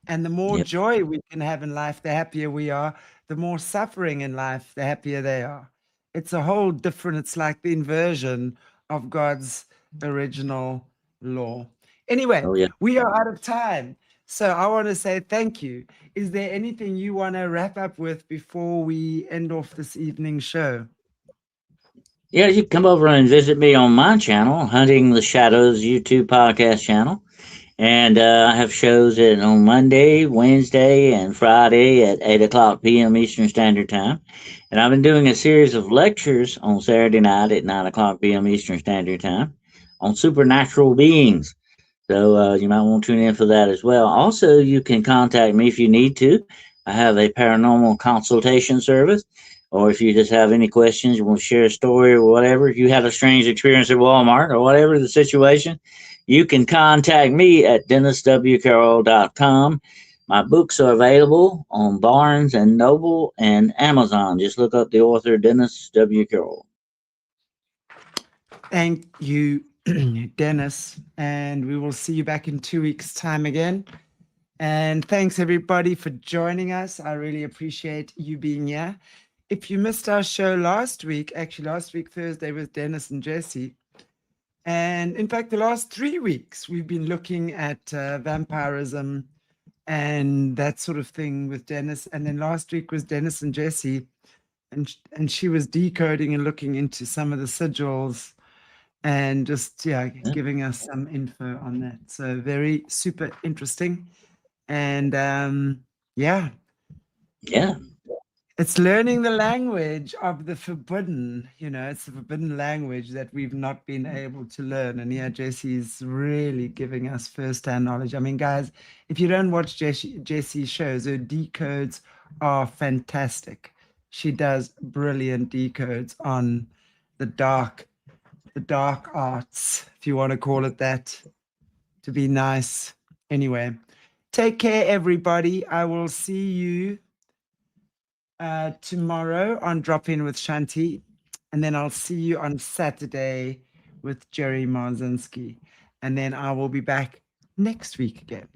And the more yeah. joy we can have in life, the happier we are. The more suffering in life, the happier they are. It's a whole different, it's like the inversion of God's original law. Anyway, Oh, yeah. we are out of time. So I want to say thank you. Is there anything you want to wrap up with before we end off this evening's show? Yeah, you can come over and visit me on my channel, Hunting the Shadows YouTube podcast channel. And I have shows on Monday, Wednesday, and Friday at 8 o'clock p.m. Eastern Standard Time. And I've been doing a series of lectures on Saturday night at 9 o'clock p.m. Eastern Standard Time on supernatural beings. So you might want to tune in for that as well. Also, you can contact me if you need to. I have a paranormal consultation service. Or if you just have any questions, you want to share a story or whatever, if you had a strange experience at Walmart or whatever the situation, you can contact me at denniswcarroll.com. My books are available on Barnes and Noble and Amazon. Just look up the author, Dennis W. Carroll. Thank you, Dennis. And we will see you back in 2 weeks' time again. And thanks everybody for joining us. I really appreciate you being here. If you missed our show last week, actually last week, Thursday, with Dennis and Jesse, And in fact, the last 3 weeks, we've been looking at vampirism and that sort of thing with Dennis. And then last week was Dennis and Jesse, and she was decoding and looking into some of the sigils and just giving us some info on that. So very super interesting. And Yeah. it's learning the language of the forbidden. It's the forbidden language that we've not been able to learn. And Jesse's really giving us first-hand knowledge. I mean, guys, if you don't watch Jesse's shows, her decodes are fantastic. She does brilliant decodes on the dark arts, if you want to call it that, to be nice. Anyway, take care, everybody. I will see you tomorrow on Drop In with Shanti, and then I'll see you on Saturday with Jerry Marzinski, and then I will be back next week again.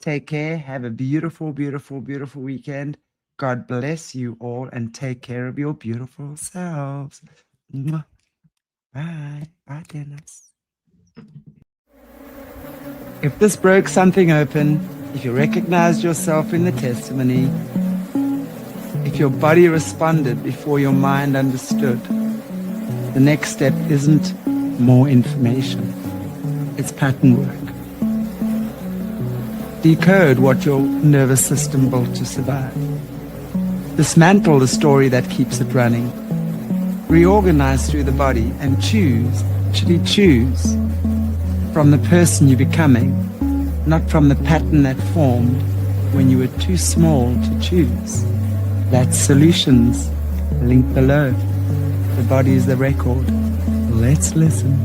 Take care. Have a beautiful, beautiful, beautiful weekend. God bless you all, and take care of your beautiful selves. Mwah. Bye. Bye, Dennis. If this broke something open, if you recognized yourself in the testimony, if your body responded before your mind understood, the next step isn't more information. It's pattern work. Decode what your nervous system built to survive. Dismantle the story that keeps it running. Reorganize through the body and choose from the person you're becoming, not from the pattern that formed when you were too small to choose. That's Solutions. Link below. The body is the record. Let's listen.